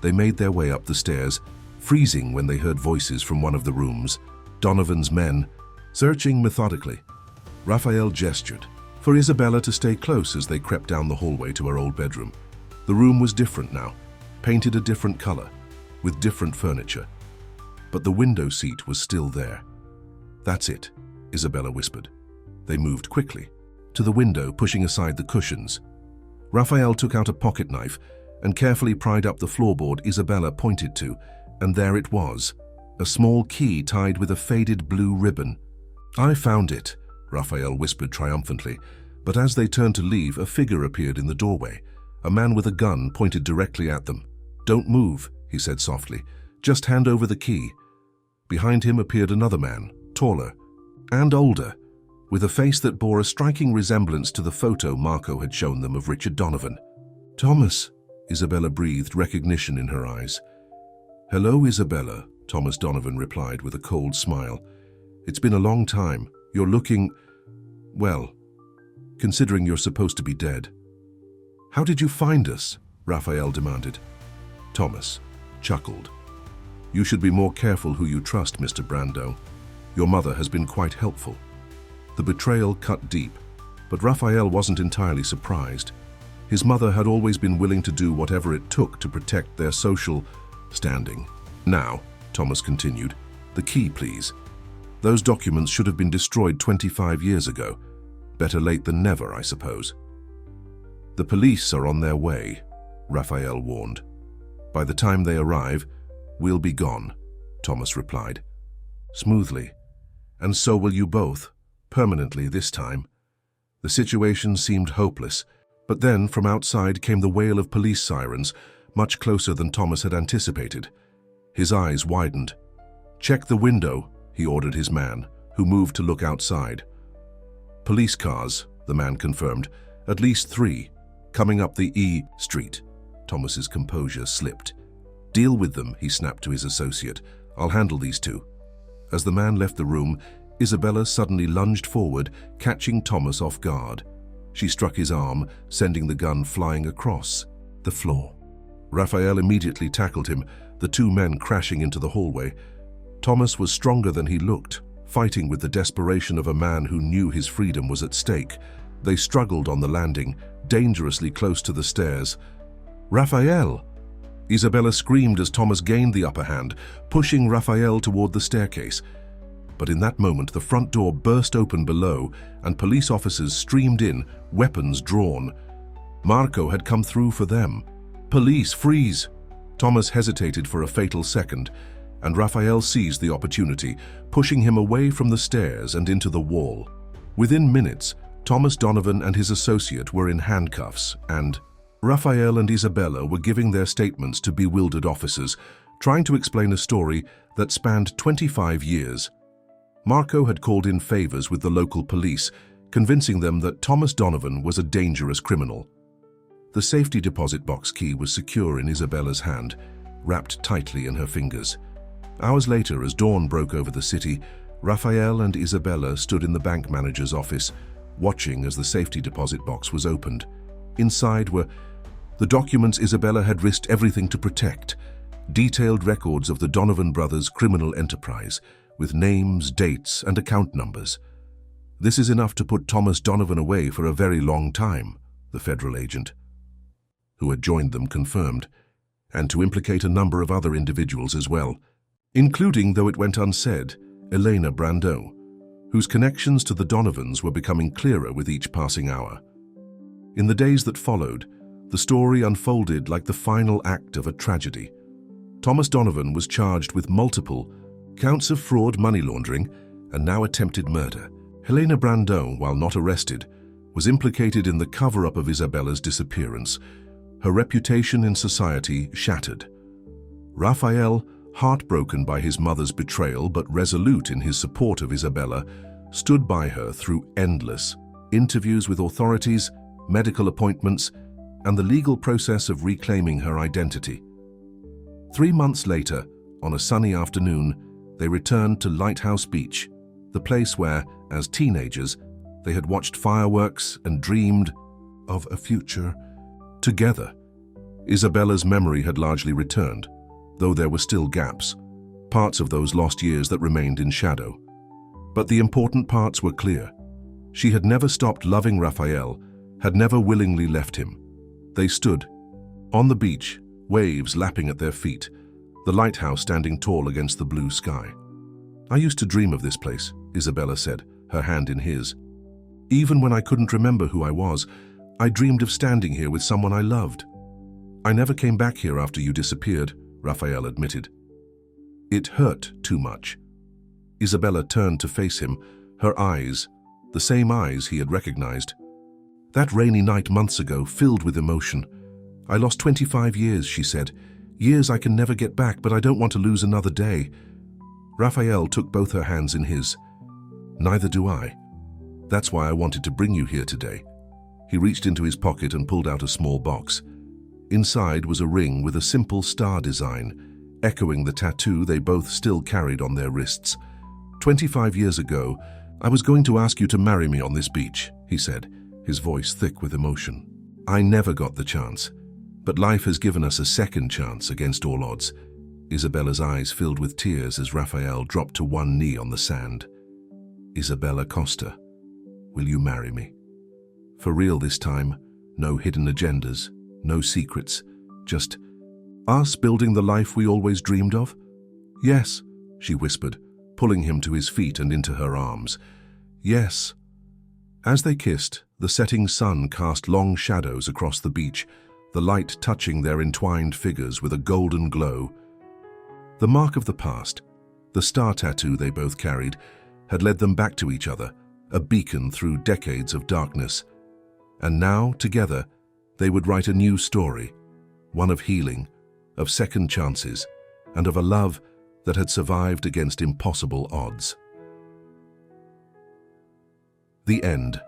They made their way up the stairs, freezing when they heard voices from one of the rooms. Donovan's men, searching methodically. Raphael gestured for Isabella to stay close as they crept down the hallway to her old bedroom. The room was different now, painted a different color, with different furniture. But the window seat was still there. That's it, Isabella whispered. They moved quickly to the window, pushing aside the cushions. Raphael took out a pocket knife and carefully pried up the floorboard Isabella pointed to, and there it was, a small key tied with a faded blue ribbon. I found it, Raphael whispered triumphantly, but as they turned to leave, a figure appeared in the doorway, a man with a gun pointed directly at them. Don't move, he said softly. Just hand over the key. Behind him appeared another man, taller and older, with a face that bore a striking resemblance to the photo Marco had shown them of Richard Donovan. Thomas, Isabella breathed, recognition in her eyes. Hello, Isabella, Thomas Donovan replied with a cold smile. It's been a long time. You're looking, well, considering you're supposed to be dead. How did you find us? Raphael demanded. Thomas chuckled. You should be more careful who you trust, Mr. Brando. Your mother has been quite helpful. The betrayal cut deep, but Raphael wasn't entirely surprised. His mother had always been willing to do whatever it took to protect their social standing. Now, Thomas continued, the key, please. Those documents should have been destroyed 25 years ago. Better late than never, I suppose. The police are on their way, Raphael warned. By the time they arrive, we'll be gone, Thomas replied. Smoothly. And so will you both, permanently this time. The situation seemed hopeless, but then from outside came the wail of police sirens, much closer than Thomas had anticipated. His eyes widened. Check the window, he ordered his man, who moved to look outside. Police cars, the man confirmed, at least 3, coming up the E Street. Thomas's composure slipped. Deal with them, he snapped to his associate. I'll handle these two. As the man left the room, Isabella suddenly lunged forward, catching Thomas off guard. She struck his arm, sending the gun flying across the floor. Raphael immediately tackled him, the two men crashing into the hallway. Thomas was stronger than he looked, fighting with the desperation of a man who knew his freedom was at stake. They struggled on the landing, dangerously close to the stairs. Raphael! Isabella screamed as Thomas gained the upper hand, pushing Raphael toward the staircase. But in that moment, the front door burst open below, and police officers streamed in, weapons drawn. Marco had come through for them. Police, freeze! Thomas hesitated for a fatal second, and Raphael seized the opportunity, pushing him away from the stairs and into the wall. Within minutes, Thomas Donovan and his associate were in handcuffs, and Raphael and Isabella were giving their statements to bewildered officers, trying to explain a story that spanned 25 years. Marco had called in favors with the local police, convincing them that Thomas Donovan was a dangerous criminal. The safety deposit box key was secure in Isabella's hand, wrapped tightly in her fingers. Hours later, as dawn broke over the city, Raphael and Isabella stood in the bank manager's office, watching as the safety deposit box was opened. Inside were the documents Isabella had risked everything to protect, detailed records of the Donovan brothers' criminal enterprise, with names, dates, and account numbers. "This is enough to put Thomas Donovan away for a very long time," the federal agent who had joined them confirmed, "and to implicate a number of other individuals as well, including, though it went unsaid, Helena Brandot, whose connections to the Donovans were becoming clearer with each passing hour." In the days that followed, the story unfolded like the final act of a tragedy. Thomas Donovan was charged with multiple counts of fraud, money laundering, and now attempted murder. Helena Brandot, while not arrested, was implicated in the cover-up of Isabella's disappearance, her reputation in society shattered. Raphael, heartbroken by his mother's betrayal but resolute in his support of Isabella, stood by her through endless interviews with authorities, medical appointments, and the legal process of reclaiming her identity. 3 months later, on a sunny afternoon, they returned to Lighthouse Beach, the place where, as teenagers, they had watched fireworks and dreamed of a future together. Isabella's memory had largely returned, though there were still gaps, parts of those lost years that remained in shadow. But the important parts were clear. She had never stopped loving Raphael, had never willingly left him. They stood on the beach, waves lapping at their feet, the lighthouse standing tall against the blue sky. "I used to dream of this place," Isabella said, her hand in his. "Even when I couldn't remember who I was, I dreamed of standing here with someone I loved." "I never came back here after you disappeared," Raphael admitted. "It hurt too much." Isabella turned to face him, her eyes, the same eyes he had recognized. "That rainy night months ago, filled with emotion. I lost 25 years, she said. Years I can never get back, but I don't want to lose another day." Raphael took both her hands in his. "Neither do I. That's why I wanted to bring you here today." He reached into his pocket and pulled out a small box. Inside was a ring with a simple star design, echoing the tattoo they both still carried on their wrists. 25 years ago, I was going to ask you to marry me on this beach," he said, his voice thick with emotion. "I never got the chance, but life has given us a second chance against all odds." Isabella's eyes filled with tears as Raphael dropped to one knee on the sand. "Isabella Costa, will you marry me? For real this time, no hidden agendas, no secrets, just us building the life we always dreamed of?" "Yes," she whispered, pulling him to his feet and into her arms. "Yes." As they kissed, the setting sun cast long shadows across the beach, the light touching their entwined figures with a golden glow. The mark of the past, the star tattoo they both carried, had led them back to each other, a beacon through decades of darkness. And now, together, they would write a new story, one of healing, of second chances, and of a love that had survived against impossible odds. The end.